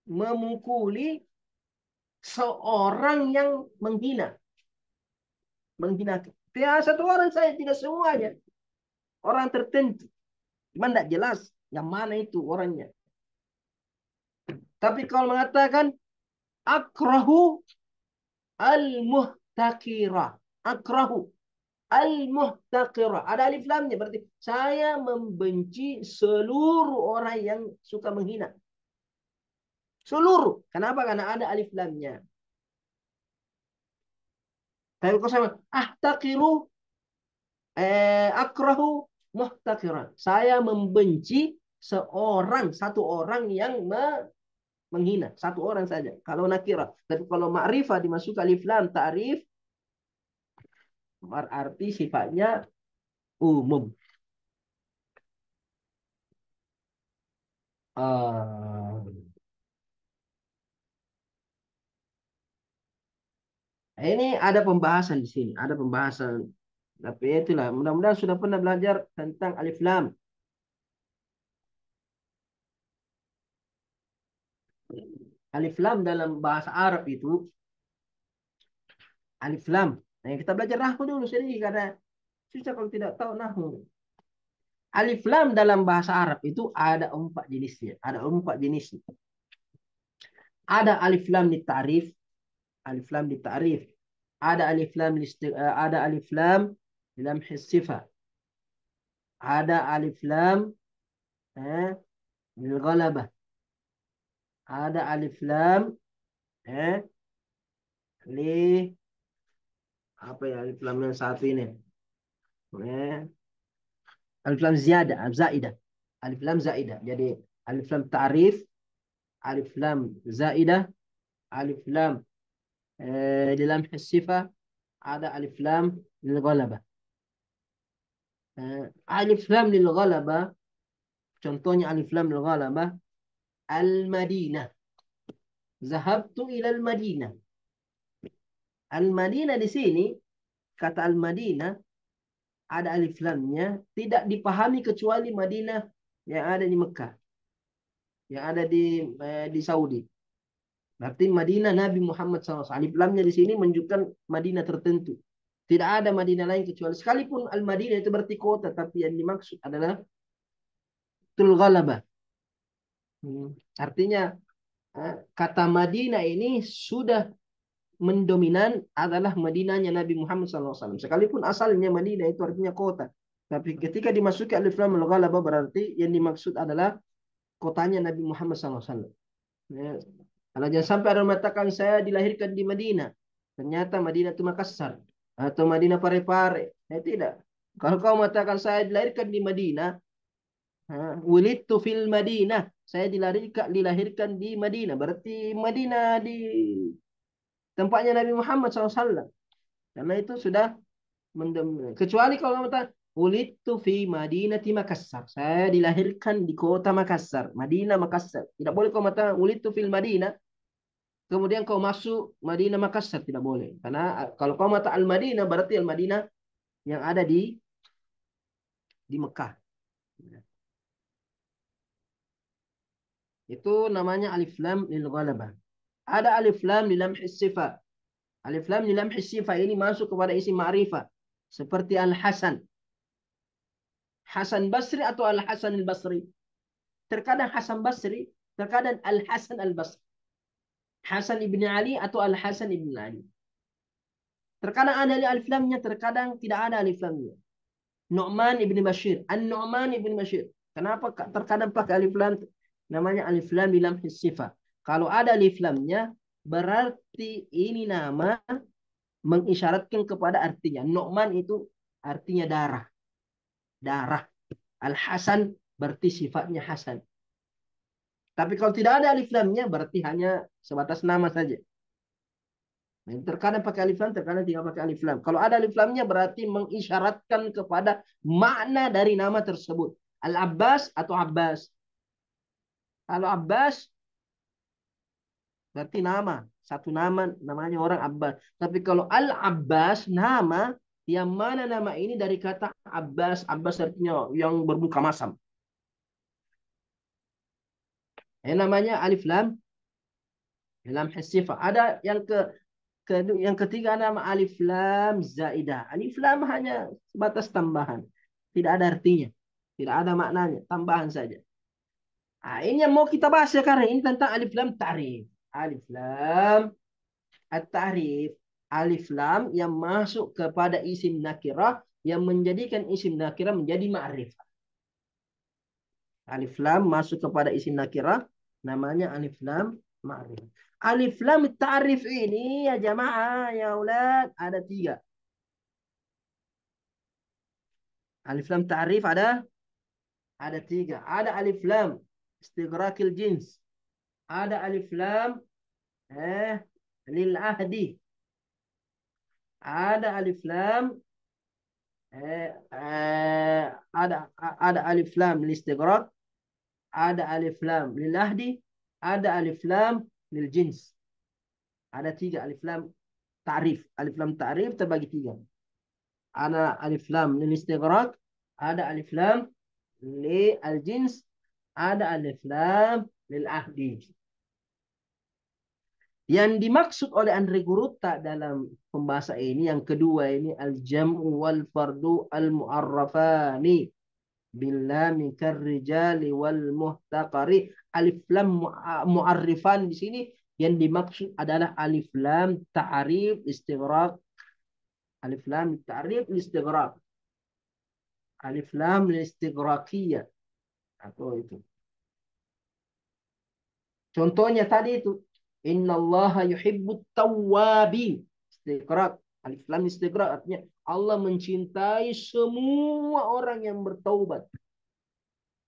memukuli seorang yang menghina. Menghina. Tidak satu orang saya, tidak semuanya. Orang tertentu. Cuma tidak jelas yang mana itu orangnya. Tapi kalau mengatakan akrahu al-muhtaqira. Akrahu al-muhtaqira. Ada alif lamnya, berarti saya membenci seluruh orang yang suka menghina. Seluruh. Kenapa? Karena ada alif lamnya. Tapi kalau saya ahtaqiru akrahu muhtaqiran. Saya membenci seorang, satu orang yang menghina. Satu orang saja. Kalau nakira. Tapi kalau ma'rifah dimasuk alif lam ta'rif, berarti sifatnya umum. Ini ada pembahasan di sini. Ada pembahasan. Tapi itulah. Mudah-mudahan sudah pernah belajar tentang alif lam. Alif lam dalam bahasa Arab itu alif lam. Nah, kita belajar nahwu dulu sedikit karena susah kalau tidak tahu nahwu. Alif lam dalam bahasa Arab itu ada 4 jenisnya. Ada 4 jenisnya. Ada alif lam di ta'rif, alif lam di ta'rif. Ada alif lam ada alif lam dalam sifat. Ada alif lam lil ghalabah. Ada alif lam li apa ya alif lam yang satu ini? Alif lam ziyadah, zaidah. Alif lam zaidah. Jadi alif lam ta'rif, alif lam zaidah, alif lam dalam sifat, ada alif lam lil ghalabah. Alif lam lil ghalabah, contohnya alif lam lil ghalabah, al-Madinah. Zahabtu ila al-Madinah. Al-Madinah di sini, kata al-Madinah, ada alif lamnya, tidak dipahami kecuali Madinah yang ada di Mekah, yang ada di Saudi. Berarti Madinah Nabi Muhammad SAW. Alif lamnya di sini menunjukkan Madinah tertentu. Tidak ada Madinah lain kecuali, sekalipun Al-Madinah itu berarti kota, tapi yang dimaksud adalah Tul Ghalabah. Artinya kata Madinah ini sudah mendominan adalah Madinahnya Nabi Muhammad SAW. Sekalipun asalnya Madinah itu artinya kota. Tapi ketika dimasuki alif lam al-ghalabah berarti yang dimaksud adalah kotanya Nabi Muhammad SAW. Ya. Kalau jangan sampai ada mengatakan saya dilahirkan di Madinah. Ternyata Madinah itu Makassar. Atau Madinah Parepare. Tidak. Kalau kau mengatakan saya dilahirkan di Madinah. Wulidtu fil Madinah. Saya dilahirkan di Madinah. Berarti Madinah di tempatnya Nabi Muhammad SAW. Karena itu sudah kecuali kalau kata Wulidtu fi Madinati Makassar. Saya dilahirkan di kota Makassar. Madinah Makassar. Tidak boleh kau kata Wulidtu fil Madinah. Kemudian kau masuk Madinah Makassar. Tidak boleh. Karena kalau kau kata Al-Madinah berarti Al-Madinah yang ada di Mekah. Itu namanya alif lam lil ghalabah. Ada alif lam li lamhi sifat. Alif lam li lamhi sifat ini masuk kepada isim ma'rifah. Seperti Al-Hasan. Hasan Basri atau Al-Hasan Al-Basri. Terkadang Hasan Basri, terkadang Al-Hasan Al-Basri. Hasan ibn Ali atau Al-Hasan ibn Ali. Terkadang ada alif lamnya, terkadang tidak ada alif lamnya. Nu'man ibn Bashir. An-Nu'man ibn Bashir. Kenapa terkadang pakai alif lam? Namanya alif lam di lam sifat. Kalau ada alif lamnya, berarti ini nama mengisyaratkan kepada artinya. Nu'man itu artinya darah. Darah. Al-Hasan berarti sifatnya Hasan. Tapi kalau tidak ada alif lamnya, berarti hanya sebatas nama saja. Terkadang pakai alif lam, terkadang tidak pakai alif lam. Kalau ada alif lamnya berarti mengisyaratkan kepada makna dari nama tersebut. Al-Abbas atau Abbas? Kalau Abbas berarti nama. Satu nama namanya orang Abbas. Tapi kalau Al-Abbas nama yang mana nama ini dari kata Abbas. Abbas artinya yang bermuka masam. Namanya alif lam. Lam hisifah. Ada yang ketiga nama alif lam zaidah. Alif lam hanya sebatas tambahan. Tidak ada artinya. Tidak ada maknanya. Tambahan saja. Nah, ini yang mau kita bahas sekarang. Ini tentang alif lam ta'rif. Alif lam at-ta'rif. Alif lam yang masuk kepada isim nakirah yang menjadikan isim nakirah menjadi ma'rifah. Alif lam masuk kepada isim nakirah namanya alif lam ma'rifah. Alif lam ta'rif ini ya jamaah ya ulad ada 3. Alif lam ta'rif ada 3. Ada alif lam istighraqil jins. Ada alif lam lil ahdi. Ada alif lam ada alif lam lil istighraq. Ada alif lam lil ahdi. Ada alif lam lil jins. Ada 3 alif lam ta'rif. Alif lam ta'rif terbagi 3. Ada alif lam lil istighraq. Ada alif lam lil jins. Ada alif lam lil ahdi. Yang dimaksud oleh Andre Guruta dalam pembahasan ini yang kedua ini al-jam'u wal fardu al-mu'arrafani billami karrijali wal muhtaqari. Alif lam mu'arrifan di sini yang dimaksud adalah alif lam ta'rif istighraq. Alif lam ta'rif istighraq. Alif lam istighraqiyah. Atau itu. Contohnya tadi itu innallaha yuhibbut tawwabin. Istighraq. Alif lam istighraq artinya Allah mencintai semua orang yang bertaubat.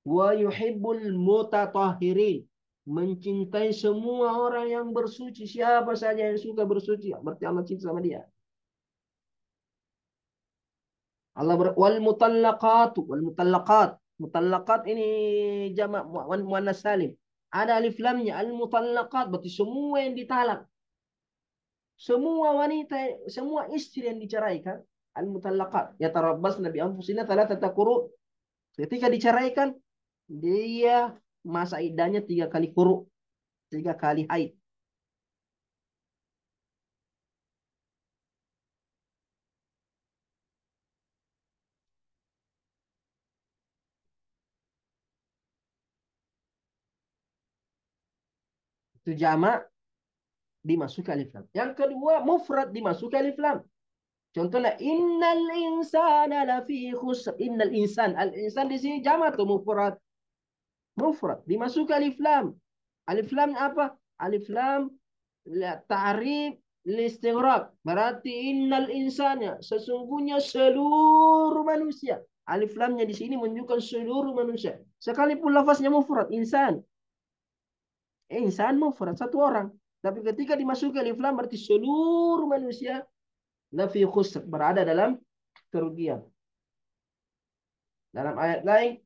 Wa yuhibbul mutatahhirin. Mencintai semua orang yang bersuci. Siapa saja yang suka bersuci, berarti Allah cinta sama dia. Wal mutallaqat. Mutallaqat ini jamak muannas salim. Ada alif lamnya al mutallaqat berarti semua yang ditalak. Semua wanita, semua istri yang diceraikan al mutallaqat yatarabbasna bi anfusina thalathata quru. Ketika diceraikan dia masa iddahnya 3 kali quru, 3 kali haid. Itu jamak dimasuki alif lam. Yang kedua mufrad dimasuki alif lam. Contohnya innal insana lafi khusr. Innal insan. Al insan di sini jamak atau mufrad? Mufrad dimasuki alif lam. Alif lam apa? Alif lam ta'rif listighraq. Berarti innal insana sesungguhnya seluruh manusia. Alif lamnya di sini menunjukkan seluruh manusia. Sekalipun lafaznya mufrad insan. Insan mufrad satu orang. Tapi ketika dimasuki alif lam berarti seluruh manusia lafi khusr berada dalam kerugian. Dalam ayat lain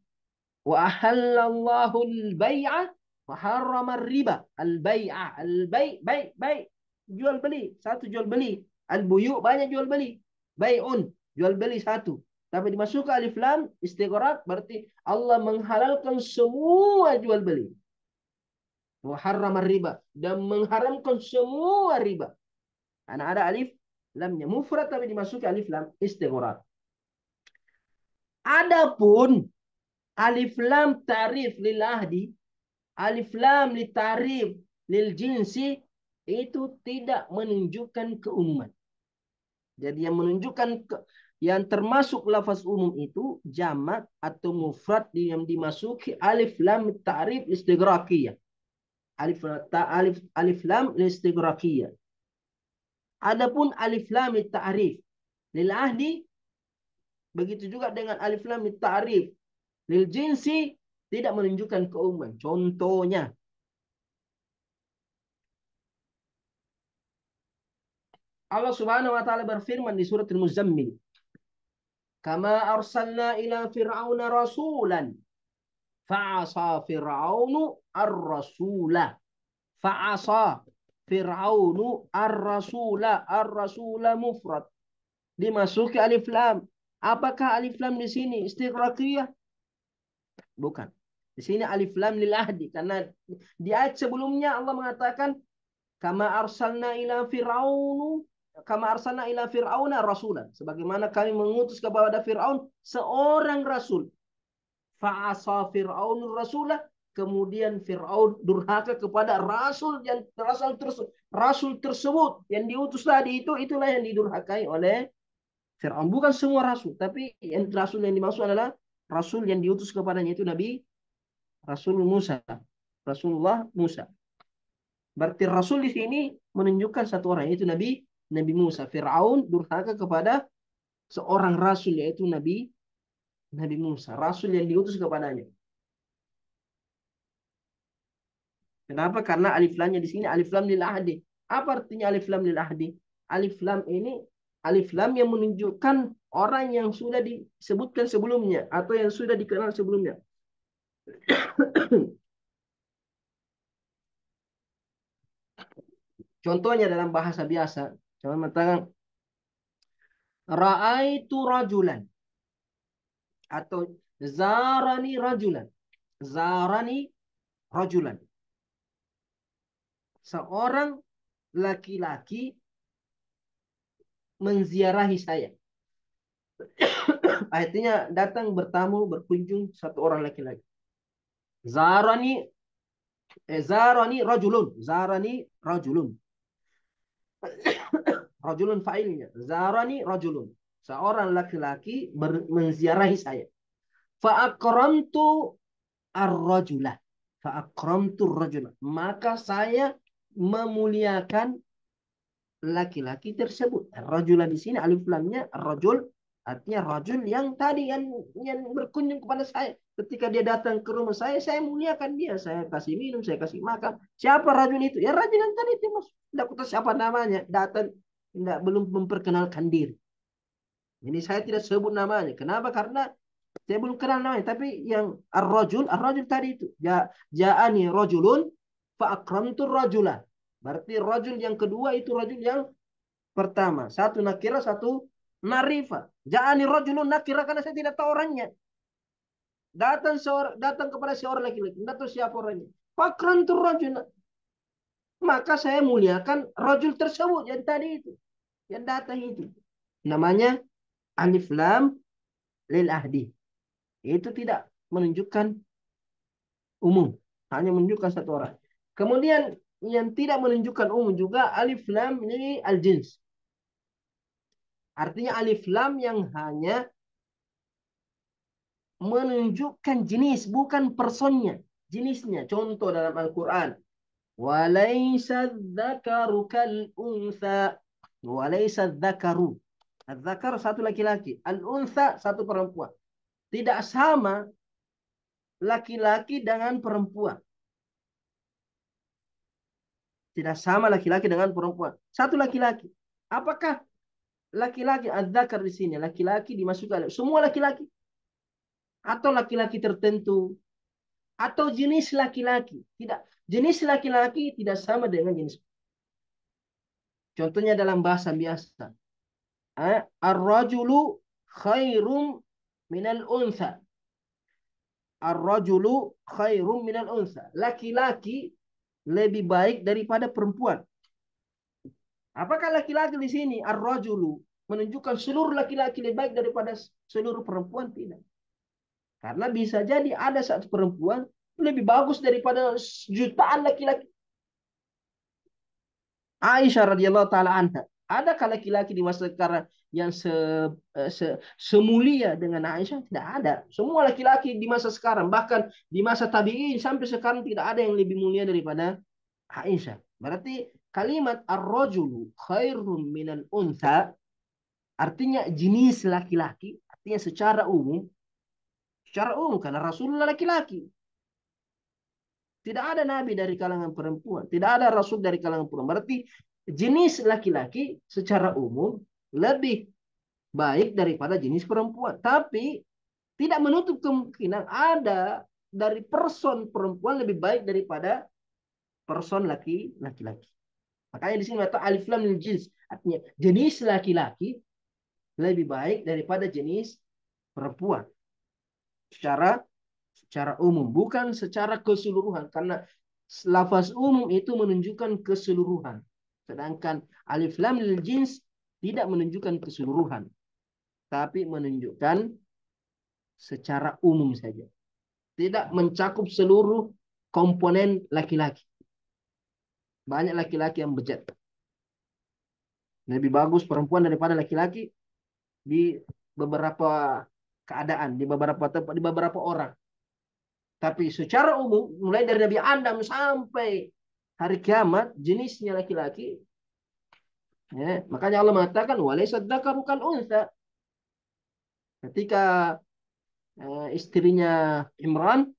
wa ahallallahu al-bai'a wa harrama riba. Al-bai'a, al-bai' jual beli, satu jual beli. Al-buyu banyak jual beli. Bai'un jual beli satu. Tapi dimasukkan alif lam istighraq berarti Allah menghalalkan semua jual beli. Wa harrama riba dan mengharamkan semua riba. Karena ada alif lamnya mufrad tapi dimasuki alif lam istighraq. Adapun alif lam ta'rif lil ahdi, alif lam li ta'rif lil jinsi itu tidak menunjukkan keumuman. Jadi yang menunjukkan yang termasuk lafaz umum itu jamak atau mufrad yang dimasuki alif lam ta'rif istighraqiyah. Alif lam istighraqiyah. Adapun alif lam ta'rif lil ahdi begitu juga dengan alif lam ta'rif lil jinsi tidak menunjukkan keumuman. Contohnya Allah Subhanahu wa taala berfirman di surat Al-Muzammil, "Kama arsalna ila fir'auna rasulan." Fa'asa Fir'aunu ar-rasula. Fa'asa Fir'aunu ar-rasula. Ar-rasula mufrad. Dimasuki alif lam. Apakah alif lam di sini istiqraqiyah? Bukan. Di sini alif lam lil ahdi, karena di ayat sebelumnya Allah mengatakan kama arsalna ila fir'aunu kama arsalna ila fir'auna rasulan, sebagaimana kami mengutus kepada Fir'aun seorang rasul. Fa'asa fir'aunur rasulah, kemudian Fir'aun durhaka kepada rasul tersebut yang diutus tadi, itulah yang didurhakai oleh Fir'aun. Bukan semua rasul, tapi rasul yang dimaksud adalah rasul yang diutus kepadanya, itu Nabi Rasulullah Musa. Berarti rasul di sini menunjukkan satu orang, yaitu Nabi Musa. Fir'aun durhaka kepada seorang rasul, yaitu Nabi Musa, rasul yang diutus kepadanya. Kenapa? Karena alif lamnya di sini alif lam lil ahdi. Apa artinya alif lam lil ahdi? Alif lam ini alif lam yang menunjukkan orang yang sudah disebutkan sebelumnya atau yang sudah dikenal sebelumnya. Contohnya dalam bahasa biasa, coba mengatakan ra'aitu rajulan atau zarani rajulan. Zarani rajulan. Seorang laki-laki menziarahi saya. Artinya datang bertamu, berkunjung satu orang laki-laki. Zarani rajulun. Zarani rajulun. Rajulun fa'ilnya. Zarani rajulun. Seorang laki-laki menziarahi saya. Fa'akramtu ar-rajulah. Fa'akramtu ar-rajulah. Maka saya memuliakan laki-laki tersebut. Ar-rajulah di sini alif lamnya ar-rajul, artinya rajul yang tadi yang berkunjung kepada saya. Ketika dia datang ke rumah saya muliakan dia. Saya kasih minum, saya kasih makan. Siapa rajul itu? Ya rajul yang tadi itu, Mas. Tidak tahu siapa namanya. Datang belum memperkenalkan diri. Jadi saya tidak sebut namanya. Kenapa? Karena saya belum kenal namanya. Tapi yang ar-rajul tadi itu. Ja'ani rajulun fa'akramtu rajulah. Berarti rajul yang kedua itu rajul yang pertama. Satu nakira, satu marifa. Ja'ani rajulun nakira karena saya tidak tahu orangnya. Datang kepada seorang laki-laki. Tidak tahu siapa orangnya. Fa'akramtu rajulah. Maka saya muliakan rajul tersebut yang tadi itu. Yang datang itu. Namanya alif lam lil ahdi. Itu tidak menunjukkan umum. Hanya menunjukkan satu orang. Kemudian yang tidak menunjukkan umum juga alif lam ini al-jins. Artinya alif lam yang hanya menunjukkan jenis, bukan personnya. Jenisnya. Contoh dalam Al-Quran. Walaysa dzakaru kal-untha. Walaysa dzakaru. Al-dzakar satu laki-laki. Al-untha satu perempuan. Tidak sama laki-laki dengan perempuan. Tidak sama laki-laki dengan perempuan. Satu laki-laki. Apakah laki-laki adzakar di sini? Laki-laki dimasukkan semua laki-laki? Atau laki-laki tertentu? Atau jenis laki-laki? Tidak. Jenis laki-laki tidak sama dengan jenis. Contohnya dalam bahasa biasa. Ar-rajulu khairum minal untha. Ar-rajulu khairum minal untha. Laki-laki lebih baik daripada perempuan. Apakah laki-laki di sini ar-rajulu menunjukkan seluruh laki-laki lebih baik daripada seluruh perempuan? Tidak. Karena bisa jadi ada satu perempuan lebih bagus daripada jutaan laki-laki. Aisyah radhiyallahu taala anha. Adakah laki-laki di masa sekarang yang semulia dengan Aisyah? Tidak ada. Semua laki-laki di masa sekarang, bahkan di masa tabi'in sampai sekarang tidak ada yang lebih mulia daripada Aisyah. Berarti kalimat ar-rajulu khairum minal untha artinya jenis laki-laki, artinya secara umum karena Rasulullah laki-laki. Tidak ada nabi dari kalangan perempuan, tidak ada rasul dari kalangan perempuan. Berarti jenis laki-laki secara umum lebih baik daripada jenis perempuan. Tapi tidak menutup kemungkinan ada dari person perempuan lebih baik daripada person laki-laki. Makanya di sini kata alif lam lil jins, artinya jenis laki-laki lebih baik daripada jenis perempuan secara secara umum, bukan secara keseluruhan, karena lafaz umum itu menunjukkan keseluruhan, sedangkan alif lam lil jins tidak menunjukkan keseluruhan, tapi menunjukkan secara umum saja, tidak mencakup seluruh komponen laki-laki. Banyak laki-laki yang bejat, lebih bagus perempuan daripada laki-laki di beberapa keadaan, di beberapa tempat, di beberapa orang. Tapi secara umum, mulai dari Nabi Adam sampai hari kiamat, jenisnya laki-laki. Ya, makanya Allah mengatakan, walaysa dzakaru kal unsa. Ketika istrinya Imran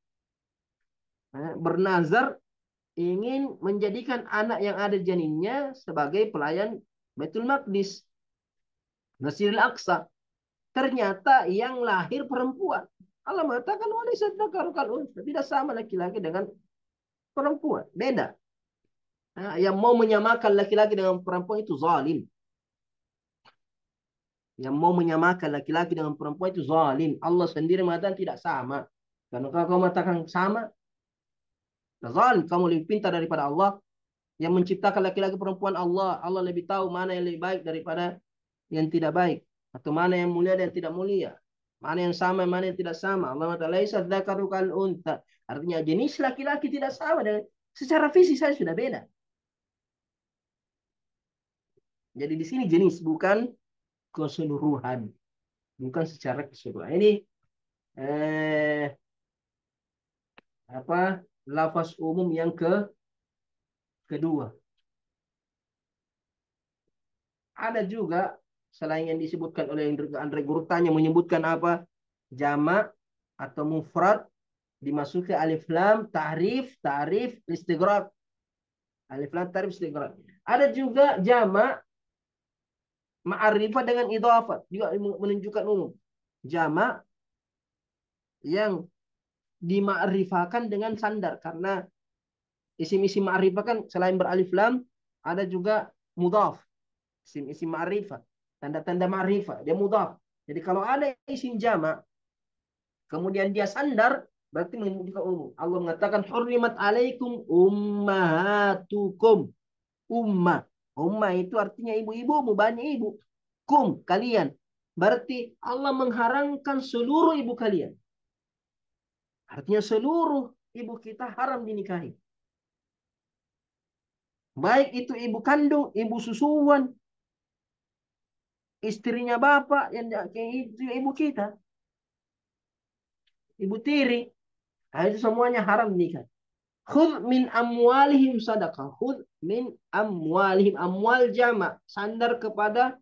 bernazar ingin menjadikan anak yang ada janinnya sebagai pelayan Baitul Maqdis, Masjidil Aqsa. Ternyata yang lahir perempuan. Allah mengatakan walaysa dzakaru kal unsa. Tidak sama laki-laki dengan perempuan. Beda. Yang mau menyamakan laki-laki dengan perempuan itu zalim. Yang mau menyamakan laki-laki dengan perempuan itu zalim. Allah sendiri mengatakan tidak sama. Karena kalau kamu mengatakan sama, zalim. Kamu lebih pintar daripada Allah. Yang menciptakan laki-laki perempuan Allah. Allah lebih tahu mana yang lebih baik daripada yang tidak baik. Atau mana yang mulia dan tidak mulia. Mana yang sama, mana yang tidak sama. Allah mengatakan laisa dzakaru kal unta. Artinya jenis laki-laki tidak sama. Dan secara fisik saya sudah beda. Jadi di sini jenis, bukan keseluruhan, bukan secara keseluruhan. Ini lafaz umum yang kedua. Ada juga selain yang disebutkan oleh Andre Guru tanya, menyebutkan apa? Jamak atau mufrad dimasuki alif lam ta'rif istighraq. Alif lam ta'rif istighraq. Ada juga jamak ma'rifah dengan idhafah, juga menunjukkan umum. Jamak yang dimakrifahkan dengan sandar, karena isim-isim ma'rifah kan selain beralif lam ada juga mudhaf. Isim-isim ma'rifah, tanda-tanda ma'rifah, dia mudhaf. Jadi kalau ada isim jamak kemudian dia sandar, berarti menunjukkan umum. Allah mengatakan hurrimat alaikum ummahatukum. Ummah itu artinya ibu-ibumu, banyak ibu. Kum, kalian. Berarti Allah mengharamkan seluruh ibu kalian. Artinya seluruh ibu kita haram dinikahi. Baik itu ibu kandung, ibu susuan, istrinya bapak, yang itu ibu kita. Ibu tiri. Nah, itu semuanya haram nikah. Khudh min amwalihim sadaqah. Khudh min amwalihim. Amwal jama'. Sandar kepada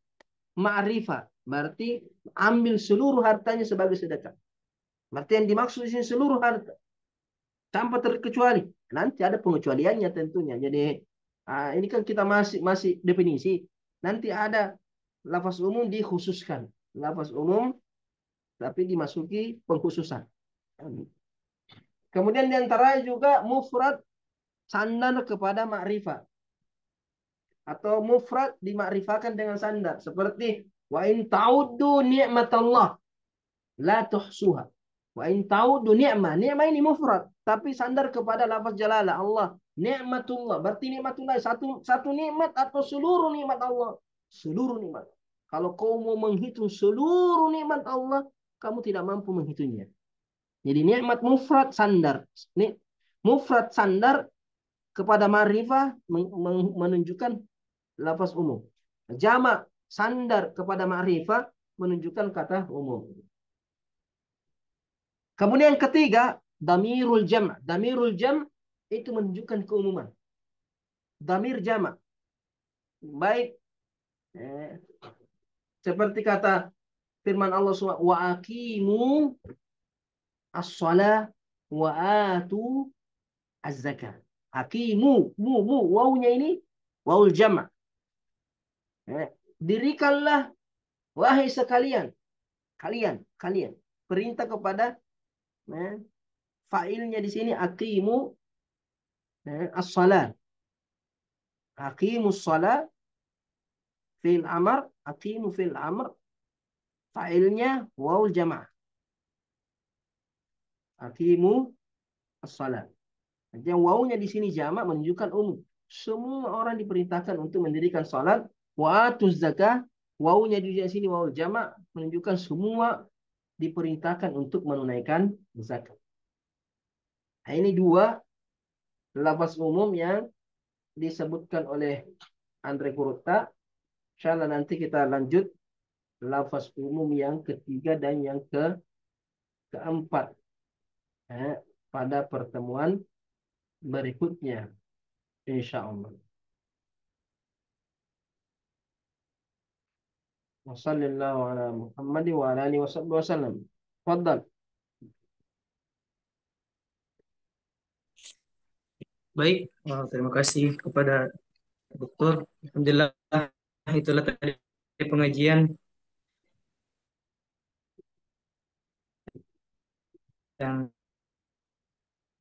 ma'rifah. Berarti ambil seluruh hartanya sebagai sedekah. Berarti yang dimaksud di sini seluruh harta. Tanpa terkecuali. Nanti ada pengecualiannya tentunya. Jadi ini kan kita masih definisi. Nanti ada lafaz umum dikhususkan. Lafaz umum tapi dimasuki pengkhususan. Kemudian diantara juga mufrad sandar kepada ma'rifah. Atau mufrad dimakrifahkan dengan sandar. Seperti wa in ta'uddu ni'matallah la tuhsuha. Wa in ta'uddu ni'mah. Ni'mah ini mufrad. Tapi sandar kepada lafaz jalalah. Allah. Ni'matullah. Berarti ni'matullah. Satu nikmat atau seluruh nikmat Allah. Seluruh nikmat. Kalau kau mau menghitung seluruh nikmat Allah, kamu tidak mampu menghitungnya. Jadi nikmat mufrad sandar. Mufrad sandar kepada ma'rifah menunjukkan lafaz umum. Jamak sandar kepada ma'rifah menunjukkan kata umum. Kemudian yang ketiga, damirul jam'. Damirul jam' itu menunjukkan keumuman. Damir jamak. Baik seperti kata firman Allah SWT, wa aqimu as-salah wa atu az-zakah. Hakimu, wawunya ini wawul jama'. Dirikanlah wahai sekalian, kalian perintah kepada Fa'ilnya di sini aqimu as-salat. Aqimus salat fi'il amr, aqimu fi'il amr, fa'ilnya wawul jamaah. Aqimu as-salat. Yang wawunya di sini jamak menunjukkan umum. Semua orang diperintahkan untuk mendirikan salat. Wa atuz zakah. Wawunya di sini wawul jamak menunjukkan semua diperintahkan untuk menunaikan zakat. Nah, ini dua lafaz umum yang disebutkan oleh Andre Kurota. Insyaallah nanti kita lanjut lafaz umum yang ketiga dan yang keempat pada pertemuan berikutnya, insyaallah. Wassallallahu ala Muhammad wa ala alihi wasallam. Tafadhal. Baik, terima kasih kepada Dokter. Alhamdulillah, itulah tadi pengajian yang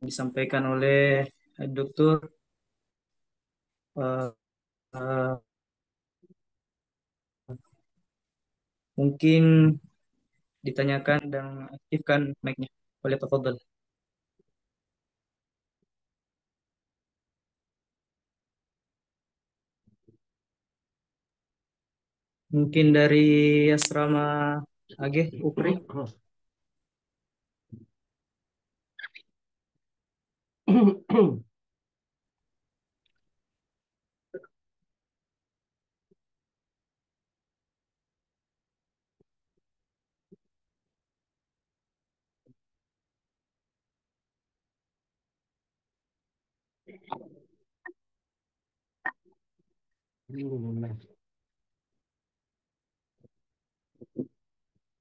disampaikan oleh Dokter. Eh, eh, Mungkin ditanyakan dan aktifkan mic-nya. Boleh tafadhal. Mungkin dari asrama AG Ukri.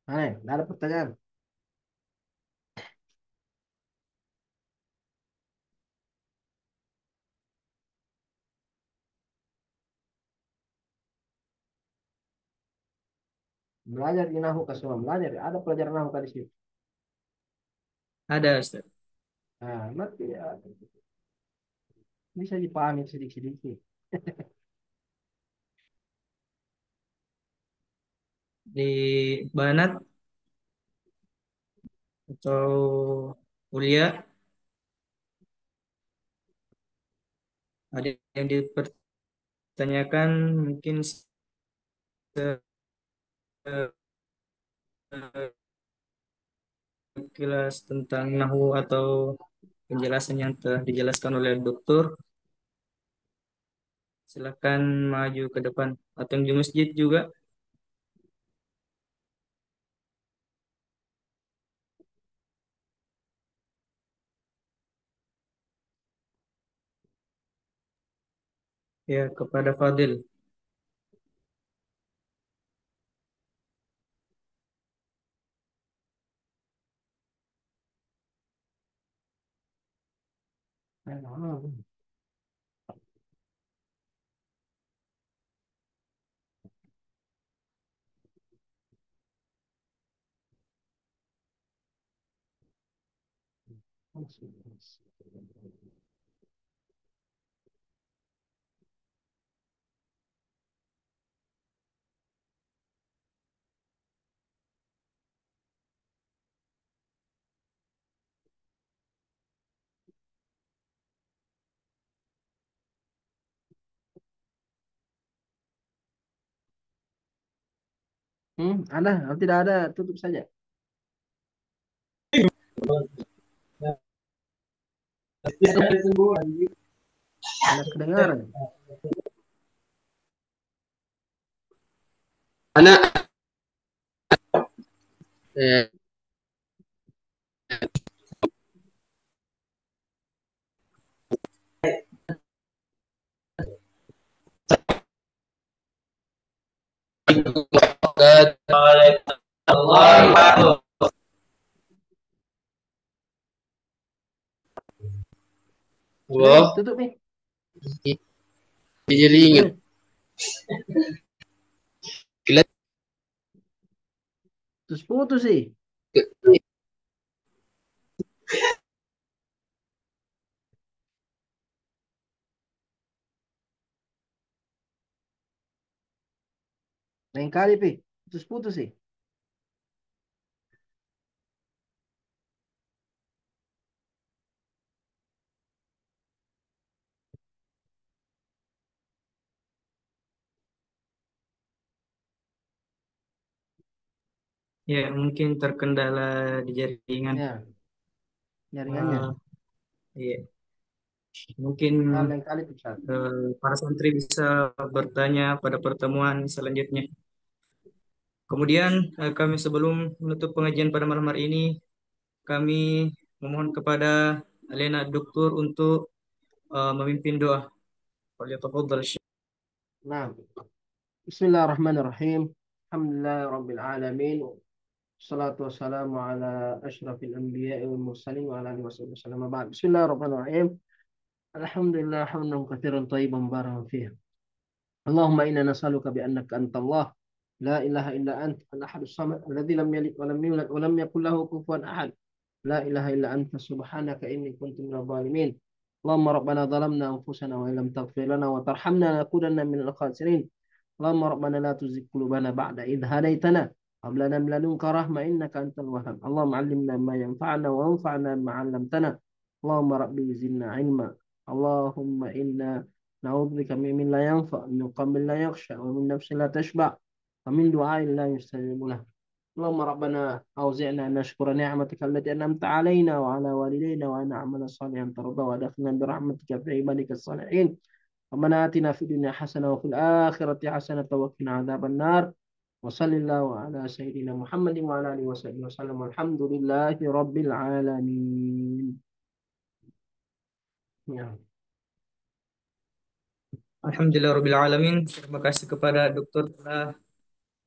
Mana? Nggak ada pertanyaan. Belajar di nahu ke semua belajar. Ada pelajaran nahu di situ. Ada, Ustaz. Nah, nanti ya, bisa dipahami sedikit-sedikit. Di Banat atau kuliah ada yang dipertanyakan mungkin sekilas tentang nahu atau penjelasan yang telah dijelaskan oleh dokter. Silakan maju ke depan atau yang di masjid juga. Ya, kepada Fadil. Ada, kalau tidak ada tutup saja. Ada kedengaran. Anak eh, Allah Sudah nih, tutup nih. jadi ingat Terus putus sih. Lain kali, Pi. Putus-putus sih. Ya, mungkin terkendala di jaringan. Ya, jaringannya. Eh, iya. Mungkin Nah, lain kali, Ustaz. para santri bisa bertanya pada pertemuan selanjutnya. Kemudian kami sebelum menutup pengajian pada malam hari ini, kami memohon kepada Alena Doktor untuk memimpin doa. Falyatafaddal Syekh. Nah, Bismillahirrahmanirrahim. Alhamdulillahirabbil alamin. Salatu wassalamu ala asyrafil anbiya'i wal mursalin wa ala alihi wasallam. Ba'd. Bismillahirrahmanirrahim. Alhamdulillah hamdan katsiran thayyiban mubarakan fihi. اللهم إنا نسألك بأنك أنت الله لا إله إلا أنت الأحد الصمد الذي لم يلد ولم يولد ولم يكن له كفوا أحد لا إله إلا أنت سبحانك إني كنت من الظالمين اللهم ربنا ظلمنا أنفسنا وإن لم تغفر لنا وترحمنا لنكونن من الخاسرين اللهم ربنا لا تزغ قلوبنا بعد إذ هديتنا هب لنا من لدنك رحمة إنك أنت الوهاب اللهم علمنا ما ينفعنا وانفعنا بما علمتنا اللهم ربي زدنا علما اللهم إنا نعوذ بك من لا ينفع من قلب لا يخشى ومن نفس لا تشبع ومن دعاء لا يستجيب له اللهم ربنا أوزعنا أن نشكر نعمتك التي أنعمت علينا وعلى والدينا وأن نعمل صالحا ترضى وأدخلنا برحمتك في عبادك الصالحين ربنا آتنا في الدنيا حسنة وفي الآخرة حسنة وقنا عذاب النار وصلى الله على سيدنا محمد وعلى آله وصحبه وسلم والحمد لله رب العالمين. Ya. Alhamdulillahirabbil alamin. Terima kasih kepada dokter telah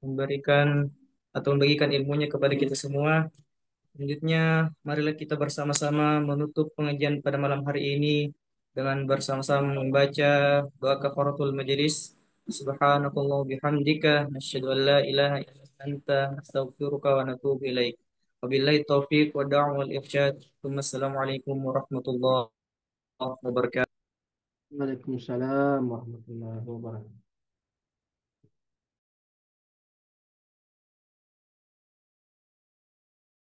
memberikan atau membagikan ilmunya kepada kita semua. Selanjutnya, marilah kita bersama-sama menutup pengajian pada malam hari ini dengan bersama-sama membaca doa kafaratul majelis. Subhanakallah bihamdika nasyhadu an la ilaha illa anta nastaghfiruka wa natubu ilaik. Wabillahi taufiq wa da'wa wal irsyad. Wassalamualaikum warahmatullahi wabarakatuh. Waalaikumsalam warahmatullahi wabarakatuh.